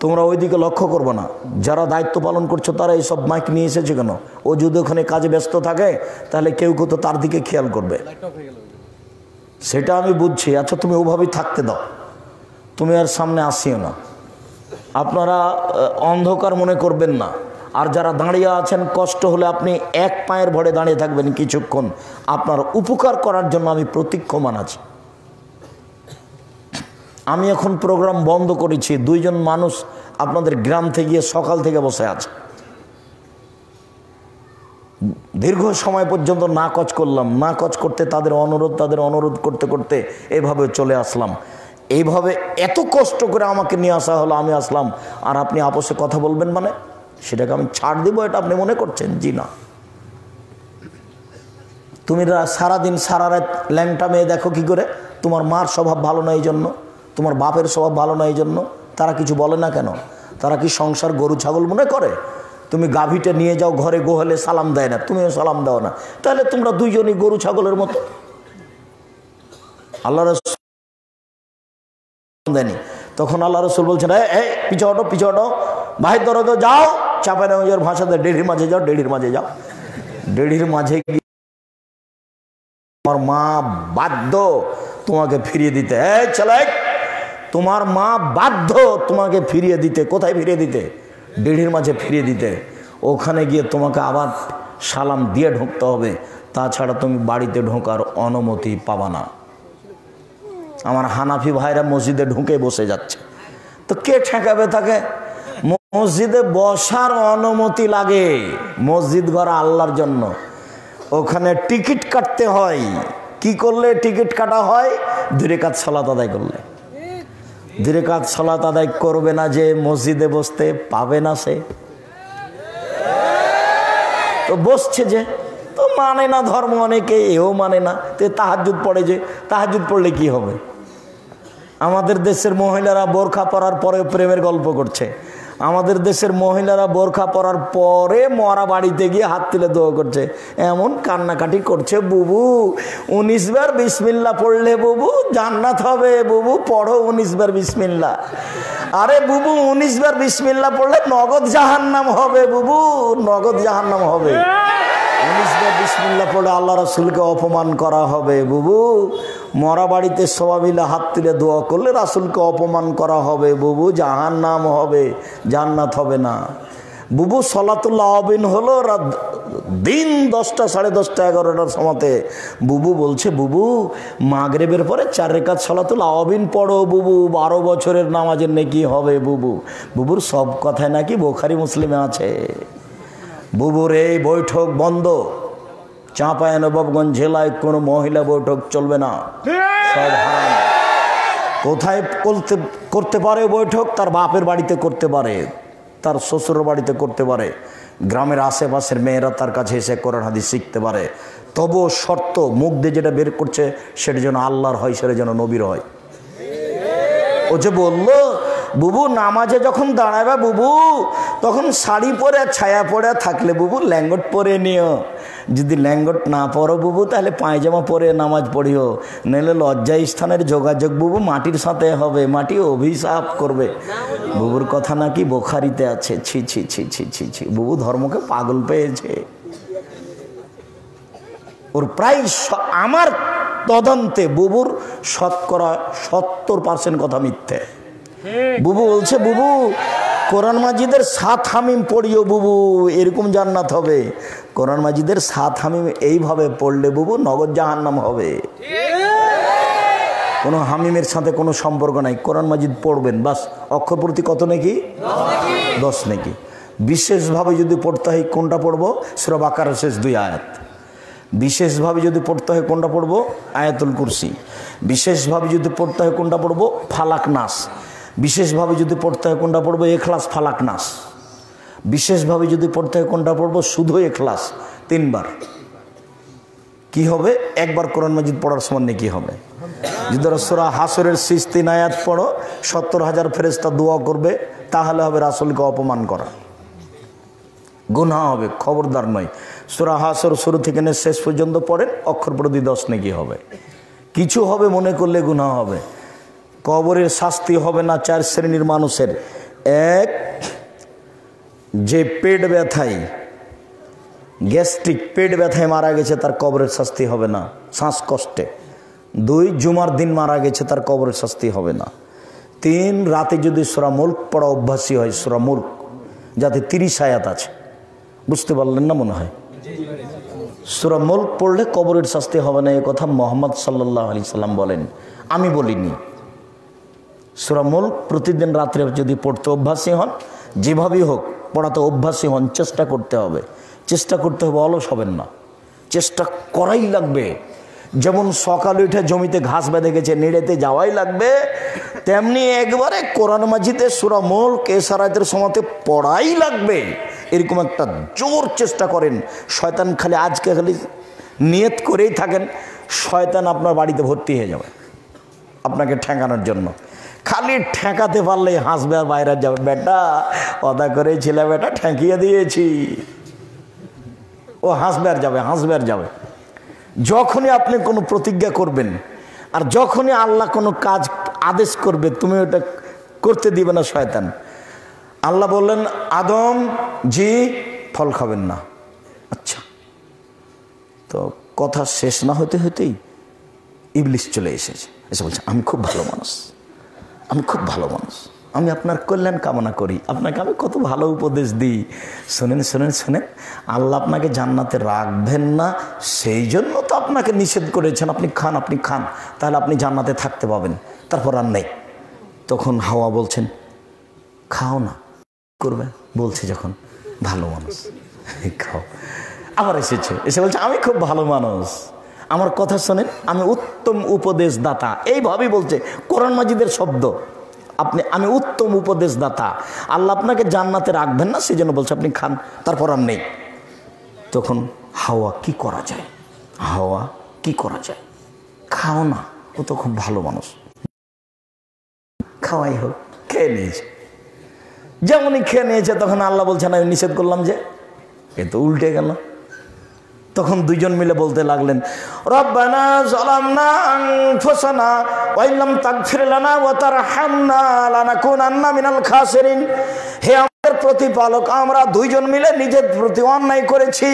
তোমরা ওইদিকে লক্ষ্য করবো না। যারা দায়িত্ব পালন করছো তারা এইসব মাইক নিয়ে এসেছে কেন? ও যদি ওখানে কাজে ব্যস্ত থাকে তাহলে কেউ কেউ তো তার দিকে খেয়াল করবে, সেটা আমি বুঝছি। আচ্ছা তুমি ওভাবেই থাকতে দাও, তুমি আর সামনে আসিও না। আপনারা অন্ধকার মনে করবেন না। আর যারা দাঁড়িয়ে আছেন, কষ্ট হলে আপনি এক পায়ের ভরে দাঁড়িয়ে থাকবেন কিছুক্ষণ, আপনার উপকার করার জন্য আমি প্রতীক্ষমান আছি। আমি এখন প্রোগ্রাম বন্ধ করেছি, দুইজন মানুষ আপনাদের গ্রাম থেকে গিয়ে সকাল থেকে বসে আছে, দীর্ঘ সময় পর্যন্ত নাকচ করলাম। নাকচ করতে তাদের অনুরোধ করতে করতে এভাবে চলে আসলাম। এইভাবে এত কষ্ট করে আমাকে নিয়ে আসা হলো, আমি আসলাম, আর আপনি আপোষে কথা বলবেন মানে সেটাকে আমি ছাড় দিব, এটা আপনি মনে করছেন? জি না। তুমি সারাদিন সারা রাত ল্যাংটা মেয়ে দেখো কি করে? তোমার মার স্বভাব ভালো না এই জন্য, তোমার বাপের স্বভাব ভালো না এই জন্য। তারা কিছু বলে না কেন? তারা কি সংসার গরু ছাগল মনে করে? তুমি গাভীটা নিয়ে যাও ঘরে, গোহলে সালাম দেয় না, তুমিও সালাম দাও না, তাহলে তোমরা দুইজনই গরু ছাগলের মতো। আল্লাহ রাসূল দেয়নি, তখন আল্লাহ রাসূল বলছেন, এই পিছে হটো, পিছে হটো, ভাই ধরো তো, যাও চাপায় নেওয়ার ভাষাতে ডেড়ির মাঝে যাও, ডেড়ির মাঝে যাও। ডেড়ির মাঝে গিয়ে তোমার মা বাধ্য তোমাকে ফিরিয়ে দিতে। এই ছেলে, তোমার মা বাধ্য তোমাকে ফিরিয়ে দিতে। কোথায় ফিরিয়ে দিতে? ডেড়ির মাঝে ফিরিয়ে দিতে। ওখানে গিয়ে তোমাকে আবার সালাম দিয়ে ঢুকতে হবে, তাছাড়া তুমি বাড়িতে ঢোকার অনুমতি পাবা না। আমার হানাফি ভাইরা মসজিদে ঢুকে বসে যাচ্ছে, তো কে ঠেকাবে তাকে? মসজিদে বসার অনুমতি লাগে, মসজিদ ঘর আল্লাহর জন্য, ওখানে টিকিট কাটতে হয়। কি করলে টিকিট কাটা হয়? 2 রাকাত সালাত আদায় করলে। 2 রাকাত সালাত আদায় করবে না যে মসজিদে বসতে পাবে না, সে তো বসছে যে, তো মানে না ধর্ম, অনেকে এও মানে না। তো তাহাজ্জুদ পড়ে, যে তাহাজ্জুদ পড়লে কি হবে? আমাদের দেশের মহিলারা বোরখা পরার পরে প্রেমের গল্প করছে। আমাদের দেশের মহিলারা বোরখা পরার পরে মরা বাড়িতে গিয়ে হাত তুলে দোয়া করছে, এমন কান্নাকাটি করছে, বুবু 19 বার বিসমিল্লাহ পড়লে বুবু জান্নাত হবে, বুবু পড়ো 19 বার বিসমিল্লাহ। আরে বুবু 19 বার বিসমিল্লাহ পড়লে নগদ জাহান্নাম হবে, বুবু নগদ জাহান্নাম হবে। 19 বার বিসমিল্লাহ পড়ে আল্লাহ রাসূলকে অপমান করা হবে, বুবু মরা বাড়িতে সবাই মিলে হাত তুলে দোয়া করলে রাসূলকে অপমান করা হবে, বুবু জাহান্নাম হবে, জান্নাত হবে না। বুবু সলাতুল আওয়াবিন হলো দিন 10টা, 10:30, 11টার সময়তে বুবু বলছে, বুবু মাগরিবের পরে 4 রাকাত সলাতুল আওয়াবিন পড়ো বুবু, 12 বছরের নামাজের নেকি হবে বুবু। বুবুর সব কথায় নাকি বুখারী মুসলিমে আছে। বুবুর এই বৈঠক বন্ধ। চাঁপাইনবাবগঞ্জ জেলায় কোনো মহিলা বৈঠক চলবে না, সব হারাম। কোথায় করতে পারে বৈঠক? তার বাপের বাড়িতে করতে পারে, তার শ্বশুরের বাড়িতে করতে পারে, গ্রামের আশেপাশের মেয়েরা তার কাছে এসে কোরআন হাদিস শিখতে পারে। তবুও শর্ত, মুখ দিয়ে যেটা বের করছে সেটা যেন আল্লাহর হয়, সেটা যেন নবীর হয়। ও যে বললো বুবু নামাজে যখন দাঁড়াবে বুবু তখন শাড়ি পরে ছায়া পরে থাকলে বুবু ল্যাঙ্গট পরে নিও, যদি ল্যাঙ্গট না পরো বুবু তাহলে পায়জামা পরে নামাজ পড়িও, নইলে লজ্জা স্থানের যোগাযোগ বুবু মাটির সাথে হবে, মাটি অভিশাপ করবে। বুবুর কথা নাকি বুখারীতে আছে। ছি ছি ছি ছি ছি ছি, বুবু ধর্মকে পাগল পেয়েছে। ওর প্রায় আমার তদন্তে বুবুর 70% কথা মিথ্যে। বুবু বলছে বুবু কোরআন মাজিদের 7 হামিম পড়িও বুবু, এরকম জান্নাত হবে। কোরআন মাজিদের 7 হামিম এইভাবে পড়লে বুবু নগদ জাহান্নাম হবে। কোনো হামিমের সাথে কোনো সম্পর্ক নাই, কোরআন মাজিদ পড়বেন বাস। অক্ষর প্রতি কত নেকি? 10 নেকি। বিশেষভাবে যদি পড়তে হয় কোনটা পড়বো? সূরা বাকারার শেষ 2 আয়াত। বিশেষভাবে যদি পড়তে হয় কোনটা পড়বো? আয়াতুল কুরসি। বিশেষভাবে যদি পড়তে হয় কোনটা পড়বো? ফালাক নাস। বিশেষভাবে যদি পড়তে হয় কোনটা পড়বো? ইখলাস ফালাক নাস। বিশেষভাবে যদি পড়তে হয় কোনটা পড়বো? শুধু ইখলাস 3 বার। কি হবে? একবার কোরআন মাজিদ পড়ার সমান নেকি হবে। যদি সূরা হাসরের শেষ 3 আয়াত পড়ো 70,000 ফেরেশতা দোয়া করবে, তাহলে হবে রাসূলকে অপমান করা, গুনাহ হবে। খবরদার নয়। সূরা হাসর শুরু থেকে শেষ পর্যন্ত পড়েন, অক্ষর প্রতি 10 নেকি হবে। কিছু হবে মনে করলে গুনাহ হবে। কবরের শাস্তি হবে না 4 শ্রেণীর মানুষের। 1, যে পেট ব্যথায়, গ্যাস্ট্রিক পেট ব্যথায় মারা গেছে তার কবরের শাস্তি হবে না, শ্বাসকষ্টে। 2, জুমার দিন মারা গেছে তার কবরের শাস্তি হবে না। 3, রাতে যদি সূরা মুলক পড়া অভ্যাসী হয়, সূরা মুলক যাতে 30 আয়াত আছে, বুঝতে পারলেন না মনে হয়। সূরা মুলক পড়লে কবরের শাস্তি হবে না, এ কথা মুহাম্মদ সাল্লাল্লাহু আলাইহি সাল্লাম বলেন, আমি বলিনি। সূরা মুলক প্রতিদিন রাত্রে যদি পড়তে অভ্যাসী হন, যেভাবেই হোক পড়াতে অভ্যাসী হন, চেষ্টা করতে হবে, অলস হবেন না, চেষ্টা করাই লাগবে। যেমন সকালে উঠে জমিতে ঘাস বেঁধে গেছে, নেড়েতে যাওয়াই লাগবে, তেমনি একবারে কোরআন মাজিদে সূরা মুলক এশারাতের সময়তে পড়াই লাগবে। এরকম একটা জোর চেষ্টা করেন। শয়তান খালি আজকে খালি নিয়ত করেই থাকেন, শয়তান আপনার বাড়িতে ভর্তি হয়ে যাবে আপনাকে ঠেকানোর জন্য। খালি ঠেকাতে পারলেই হাসবে আর বাইরে যাবে, বেটা অদা করে ছেলে বেটা ঠেকিয়ে দিয়েছি, ও হাসবে আর যাবে। যখনই আপনি কোনো প্রতিজ্ঞা করবেন আর যখনই আল্লাহ কোনো কাজ আদেশ করবে, তুমি ওটা করতে দিবে না শয়তান। আল্লাহ বললেন আদম জি ফল খাবেন না। আচ্ছা, তো কথা শেষ না হতে হতেই ইবলিস চলে এসেছে, এসে বলছে আমি খুব ভালো মানুষ, আমি আপনার কল্যাণ কামনা করি, আপনাকে আমি কত ভালো উপদেশ দিই। শোনেন, আল্লাহ আপনাকে জান্নাতে রাখবেন না, সেই জন্য তো আপনাকে নিষেধ করেছেন, আপনি খান, তাহলে আপনি জান্নাতে থাকতে পাবেন। তারপর আর নেই। তখন হাওয়া বলছেন খাও না, করবে বলছে যখন ভালো মানুষ খাও। আবার এসে বলছে আমি খুব ভালো মানুষ, আমার কথা শোনেন, আমি উত্তম উপদেশ দাতা। এইভাবেই বলছে, কোরআন মাজিদের শব্দ। আমি উত্তম উপদেশ দাতা, আল্লাহ আপনাকে জান্নাতে রাখবেন না, সেই জন্য বলছে আপনি খান। তারপর আর নেই। তখন হাওয়া কি করা যায়, খাও না, ও তো খুব ভালো মানুষ, খাওয়াই হোক। খেয়ে নিয়েছে, যেমনই খেয়ে নিয়েছে তখন আল্লাহ বলছেন আমি নিষেধ করলাম যে, এ তো উল্টে গেল। তখন দুইজন মিলে বলতে লাগলেন রব্বানা যালামনা আনফুসানা ওয়া ইল্লাম তাগফির লানা ওয়া তারহামনা লানাকুনান্না মিনাল খাসিরিন। হে আমাদের প্রতিপালক, আমরা দুইজন মিলে নিজের প্রতি অন্যায় করেছি,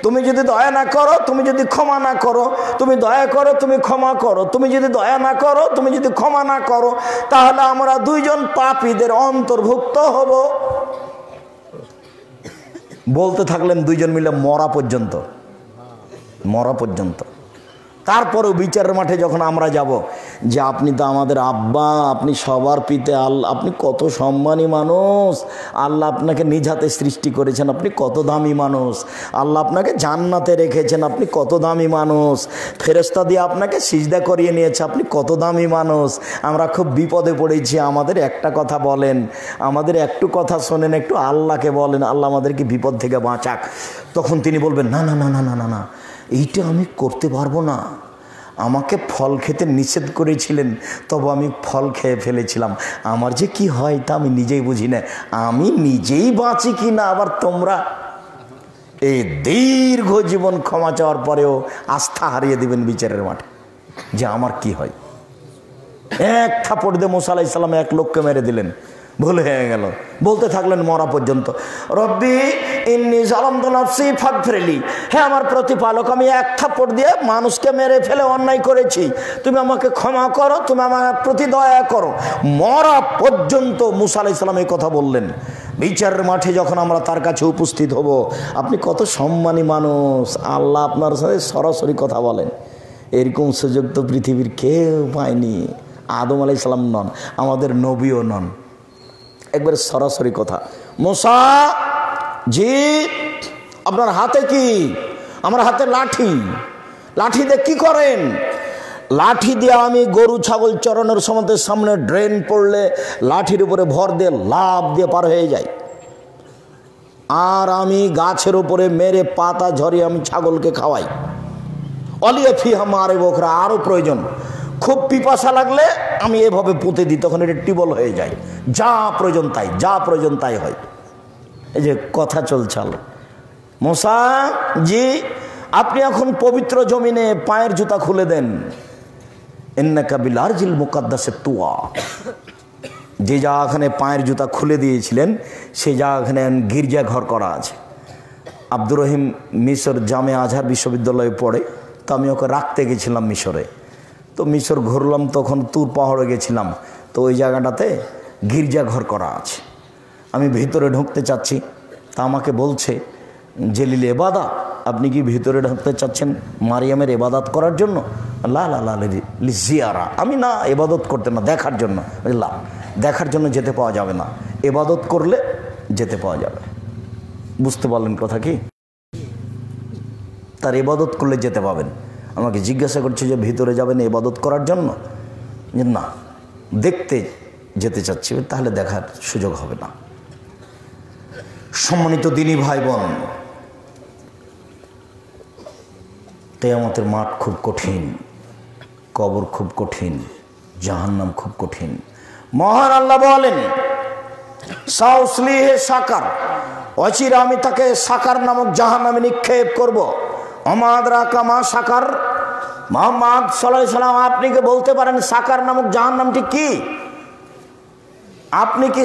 তুমি যদি দয়া না করো, তুমি যদি ক্ষমা না করো, তুমি দয়া করো, তুমি ক্ষমা করো, তুমি যদি দয়া না করো, তুমি যদি ক্ষমা না করো, তাহলে আমরা দুইজন পাপীদের অন্তর্ভুক্ত হব। বলতে থাকলেন দুইজন মিলে মরা পর্যন্ত। তারপরেও বিচারের মাঠে যখন আমরা যাব যে আপনি তো আমাদের আব্বা, আপনি সবার পিতা, আল্লাহ, আপনি কত সম্মানী মানুষ, আল্লাহ আপনাকে নিজ হাতে সৃষ্টি করেছেন, আপনি কত দামি মানুষ, আল্লাহ আপনাকে জান্নাতে রেখেছেন, আপনি কত দামি মানুষ, ফেরেশতা দিয়ে আপনাকে সিজদা করিয়ে নিয়েছে, আপনি কত দামি মানুষ, আমরা খুব বিপদে পড়েছি, আমাদের একটা কথা বলেন, আমাদের একটু কথা শোনেন, একটু আল্লাহকে বলেন, আল্লাহ আমাদেরকে বিপদ থেকে বাঁচাক। তখন তিনি বলবেন না না না না না না না, এইটা আমি করতে পারবো না, আমাকে ফল খেতে নিষেধ করেছিলেন, তবে আমি ফল খেয়ে ফেলেছিলাম, আমার যে কি হয় তা আমি নিজেই বুঝি না, আমি নিজেই বাঁচি কি না। আবার তোমরা এই দীর্ঘ জীবন ক্ষমা চাওয়ার পরেও আস্থা হারিয়ে দিবেন বিচারের মাঠে যে আমার কি হয়। এক থাপড় দিয়ে মুসা আলাইহিস সালাম এক লোককে মেরে দিলেন, ভুল হয়ে গেল। বলতে থাকলেন মরা পর্যন্ত, রব্বি ইন্নী যালামতু নাফসি ফাগফিরলি, হে আমার প্রতিপালক, আমি এক থাপ্পড় দিয়ে মানুষকে মেরে ফেলে অন্যায় করেছি, তুমি আমাকে ক্ষমা করো, তুমি আমার প্রতি দয়া করো। মরা পর্যন্ত মুসা আলাইহিস সালাম এই কথা বললেন। বিচারের মাঠে যখন আমরা তার কাছে উপস্থিত হব, আপনি কত সম্মানী মানুষ, আল্লাহ আপনার সাথে সরাসরি কথা বলেন, এরকম সুযোগ তো পৃথিবীর কেউ পায়নি। আদম আলাইহিস সালাম নন, আমাদের নবীও নন, একবারে সরাসরি কথা। মুসা জি আপনার হাতে কি? আমার হাতে লাঠি। লাঠি দিয়ে কি করেন? লাঠি দিয়ে আমি গরু ছাগল চরানোর সময় সামনে ড্রেন পড়লে লাঠির উপরে ভর দিয়ে লাফ দিয়ে পার হয়ে যাই, আর আমি গাছের উপরে মেরে পাতা ঝরিয়ে আমি ছাগলকে খাওয়াই। অলিয়া ফিহা মারে বকরা, আরও প্রয়োজন, খুব পিপাসা লাগলে আমি এভাবে পুঁতে দিই, তখন এটা টিবল হয়ে যায়, যা প্রয়োজন তাই, যা প্রয়োজন তাই হয়। এই যে কথা চলছাল। মুসা জি আপনি এখন পবিত্র জমিনে পায়ের জুতা খুলে দেন। ইন্নাকা বিল আরজিল মুকাদ্দাসে তুয়া, যে জায়গাখানে পায়ের জুতা খুলে দিয়েছিলেন সেই জায়গাখানে গির্জা ঘর করা আছে। আব্দুর রহিম মিশর জামে আজহার বিশ্ববিদ্যালয়ে পড়ে, তো আমি ওকে রাখতে গেছিলাম মিশরে। তো মিশর ঘুরলাম, তখন তুর পাহাড়ে গেছিলাম, তো ওই জায়গাটাতে গির্জা ঘর করা আছে। আমি ভিতরে ঢুকতে চাচ্ছি, তা আমাকে বলছে জেলিল এবাদা, আপনি কি ভিতরে ঢুকতে চাচ্ছেন মারিয়ামের এবাদত করার জন্য? লা লা লা জিয়ারা, আমি না এবাদত করতে না, দেখার জন্য। লা, দেখার জন্য যেতে পাওয়া যাবে না, এবাদত করলে যেতে পাওয়া যাবে। বুঝতে পারলেন কথা কি? তার এবাদত করলে যেতে পাবেন। আমাকে জিজ্ঞাসা করছে যে ভিতরে যাবেন ইবাদত করার জন্য? যে না, দেখতে যেতে চাচ্ছি, তাহলে দেখার সুযোগ হবে না। সম্মানিত দিনী ভাই বোন, কিয়ামতের মাঠ খুব কঠিন, কবর খুব কঠিন, জাহান্নাম খুব কঠিন। মহান আল্লাহ বলেন সাউসলিহে সাকার, অচিরে আমি তাকে সাকার নামক জাহান্নামে নিক্ষেপ করব। অমাদরা কামা সাকার, মুহাম্মদ সাল্লাল্লাহু আলাইহি সাল্লাম আপনি কি বলতে পারেন সাকার নামক জাহান্নামটি কি? আপনি কি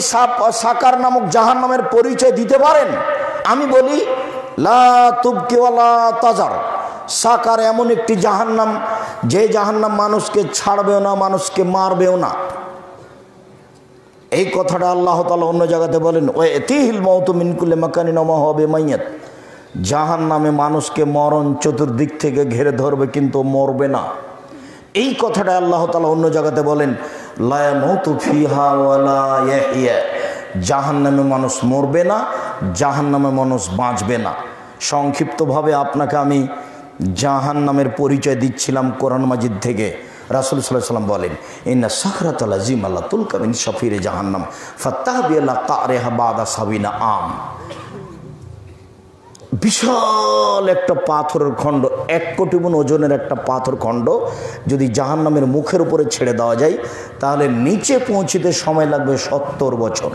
সাকার নামক জাহান্নামের পরিচয় দিতে পারেন? আমি বলি লা তুবকি ওয়ালা তাজার, সাকার এমন একটি জাহান্নাম যে জাহান্নাম মানুষকে ছাড়বেও না, মানুষকে মারবেও না। এই কথাটা আল্লাহ তাআলা অন্য জায়গাতে বলেন ওয়াতিহিল মাউতু মিন কুল্লি মাকানিন ওয়া মা হুয়া বিমাইয়াত, জাহান্নামে মানুষকে মরণ চতুর্দিক থেকে ঘিরে ধরবে কিন্তু মরবে না। এই কথাটা আল্লাহ তাআলা অন্য জায়গাতে বলেন লা ইয়ামুতু ফিহা ওয়া লা ইয়াহইয়া, জাহান্নামে মানুষ মরবে না, জাহান্নামে মানুষ বাঁচবে না। সংক্ষিপ্তভাবে আপনাকে আমি জাহান্নামের পরিচয় দিচ্ছিলাম কোরআন মাজিদ থেকে। রাসূল সাল্লাল্লাহু আলাইহি ওয়াসাল্লাম বলেন ইন্না সাখরাতাল আযীমা লা তুলকা মিন শাফিরে জাহান্নাম ফাতাহবিয়া লা কারিহা বাদা সাবিনা আম। বিশাল একটা পাথরের খণ্ড, 1 কোটি মণ ওজনের একটা পাথর খণ্ড যদি জাহান্নামের মুখের উপরে ছেড়ে দেওয়া যায়, তাহলে নিচে পৌঁছতে সময় লাগবে 70 বছর।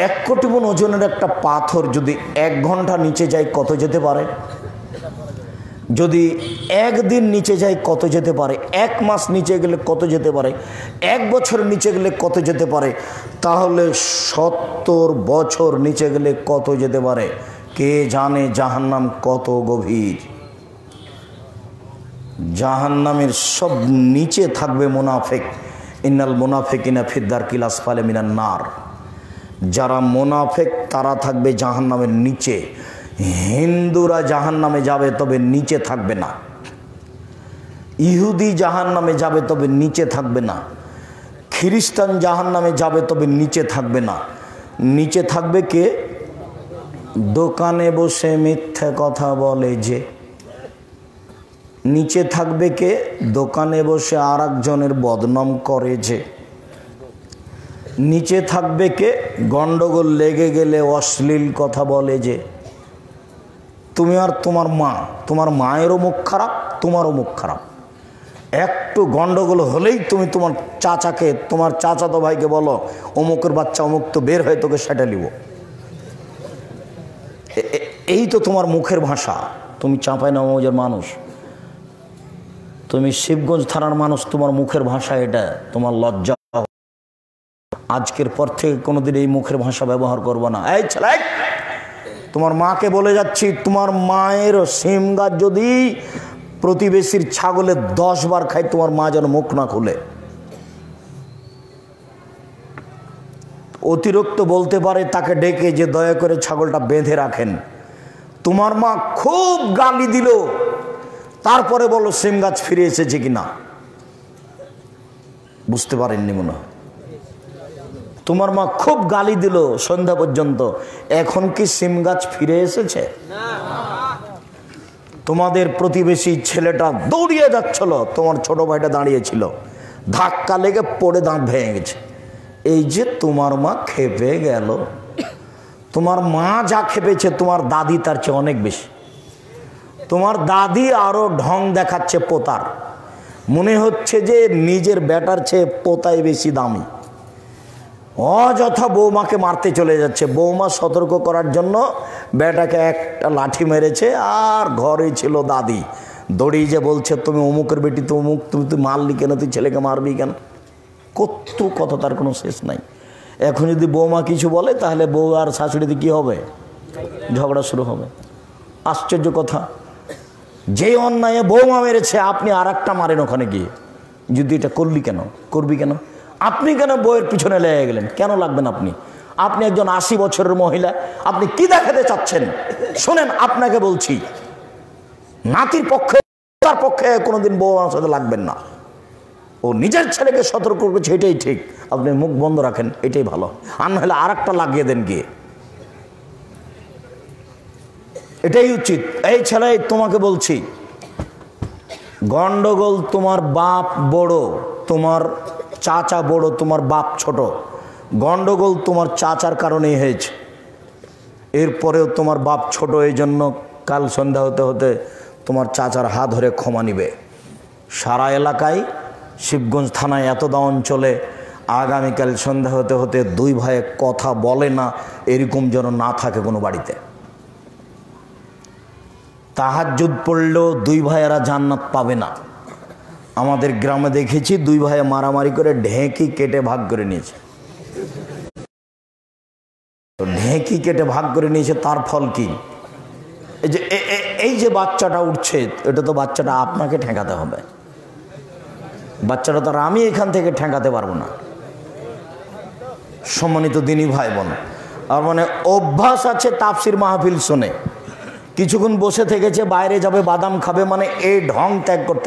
1 কোটি মণ ওজনের একটা পাথর যদি 1 ঘন্টা নিচে যায় কত যেতে পারে? যদি 1 দিন নিচে যায় কত যেতে পারে? 1 মাস নিচে গেলে কত যেতে পারে? 1 বছর নিচে গেলে কত যেতে পারে? তাহলে 70 বছর নিচে গেলে কত যেতে পারে? কে জানে জাহান্নাম কত গভীর। জাহান্নামের সব নিচে থাকবে মুনাফিক, ইন্নাল মুনাফিকিনা ফিদ দারকিল আসফালি মিনান নার। যারা মুনাফিক তারা থাকবে জাহান্নামের নিচে। হিন্দুরা জাহান্নামে যাবে তবে নিচে থাকবে না, ইহুদি জাহান্নামে যাবে তবে নিচে থাকবে না, খ্রিস্টান জাহান্নামে যাবে তবে নিচে থাকবে না। নিচে থাকবে কে? দোকানে বসে মিথ্যে কথা বলে যে। নিচে থাকবে কে? দোকানে বসে আর একজনের বদনাম করে যে। নিচে থাকবে কে? গন্ডগোল লেগে গেলে অশ্লীল কথা বলে যে। তুমি আর তোমার মা, তোমার মায়েরও মুখ খারাপ, তোমারও মুখ খারাপ। একটু গন্ডগোল হলেই তুমি তোমার চাচাকে, তোমার চাচাতো ভাইকে বলো অমুকের বাচ্চা অমুক তো বের হয়ে তোকে সেটা নিব। এই তো তোমার মুখের ভাষা। তুমি চাঁপাইনবাবগঞ্জের মানুষ, তুমি শিবগঞ্জ থানার মানুষ, তোমার মুখের ভাষা এটা। তোমার লজ্জা। আজকের পর থেকে কোনোদিন এই মুখের ভাষা ব্যবহার করবো না। এই ছেলে, তোমার মাকে বলে যাচ্ছি, তোমার মায়ের সিম গাছ যদি প্রতিবেশীর ছাগলে 10 বার খায়, তোমার মা যেন মুখ না খুলে। অতিরিক্ত বলতে পারে তাকে ডেকে যে দয়া করে ছাগলটা বেঁধে রাখেন। তোমার মা খুব গালি দিল, তারপরে বলো সিম গাছ ফিরে এসেছে কিনা। বুঝতে পারেননি মনে হয়। তোমার মা খুব গালি দিল সন্ধ্যা পর্যন্ত, এখন কি সিম গাছ ফিরে এসেছে? তোমাদের প্রতিবেশী ছেলেটা দৌড়িয়ে যাচ্ছিল, তোমার ছোট ভাইটা দাঁড়িয়েছিল, ধাক্কা লেগে পড়ে দাঁত ভেঙে গেছে। এই যে তোমার মা খেপে গেল। তোমার মা যা খেপেছে তোমার দাদি তার চেয়ে অনেক বেশি। তোমার দাদি আরো ঢং দেখাচ্ছে পোতার। মনে হচ্ছে যে নিজের বেটার চেয়ে পোতাই বেশি দামি। অযথা বৌমাকে মারতে চলে যাচ্ছে। বৌমা সতর্ক করার জন্য বেটাকে একটা লাঠি মেরেছে, আর ঘরে ছিল দাদি। দড়িয়ে যে বলছে তুমি অমুকের বেটি, তো অমুক, তুই মারলি কেন, তুই ছেলেকে মারবি কেন? কত কথা, তার কোনো শেষ নাই। এখন যদি বৌমা কিছু বলে তাহলে বউ আর শাশুড়িতে কি হবে? ঝগড়া শুরু হবে। আশ্চর্য কথা, যে অন্যায় বৌমা মেরেছে আপনি আর একটা মারেন ওখানে গিয়ে। যদি এটা করলি কেন, করবি কেন? আপনি কেন বউয়ের পিছনে লেগে গেলেন? কেন লাগবেন আপনি? আপনি একজন 80 বছরের মহিলা, আপনি কি দেখাতে চাচ্ছেন? শোনেন, আপনাকে বলছি, নাতির পক্ষে, তার পক্ষে কোনোদিন বউমার সাথে লাগবেন না। ও নিজের ছেলেকে সতর্ক করছে, এটাই ঠিক। আপনি মুখ বন্ধ রাখেন, এটাই ভালো। আর না হলে আর একটা লাগিয়ে দেন গিয়ে, এটাই উচিত। এই ছেলে, তোমাকে বলছি, গন্ডগোল তোমার বাপ বড়, তোমার চাচা বড়, তোমার বাপ ছোট। গন্ডগোল তোমার চাচার কারণেই হয়েছে। এরপরেও তোমার বাপ ছোট, এই জন্য কাল সন্ধ্যা হতে হতে তোমার চাচার হাত ধরে ক্ষমা নিবে। সারা এলাকায়, শিবগঞ্জ থানায়, এতদা অঞ্চলে আগামীকাল সন্ধ্যা হতে হতে 2 ভাইয়ে কথা বলে না, এরকম যেন না থাকে কোনো বাড়িতে। তাহাজ্জুদ পড়লেও 2 ভাইয়েরা জান্নাত পাবে না। আমাদের গ্রামে দেখেছি 2 ভাইয়ে মারামারি করে ঢেঁকি কেটে ভাগ করে নিয়েছে। ঢেঁকি কেটে ভাগ করে নিয়েছে, তার ফল কি? এই যে বাচ্চাটা উঠছে, এটা তো বাচ্চাটা আপনাকে ঠেকাতে হবে। বাচ্চাটা তো আর আমি এখান থেকে ঠেকাতে পারবো না। সম্মানিত দিনী ভাই বোন, আর মানে অভ্যাস আছে তাফসির মাহফিল শুনে, কিছুক্ষণ বসে থেকেছে, বাইরে যাবে বাদাম খাবে, মানে এই ঢং ত্যাগ করতে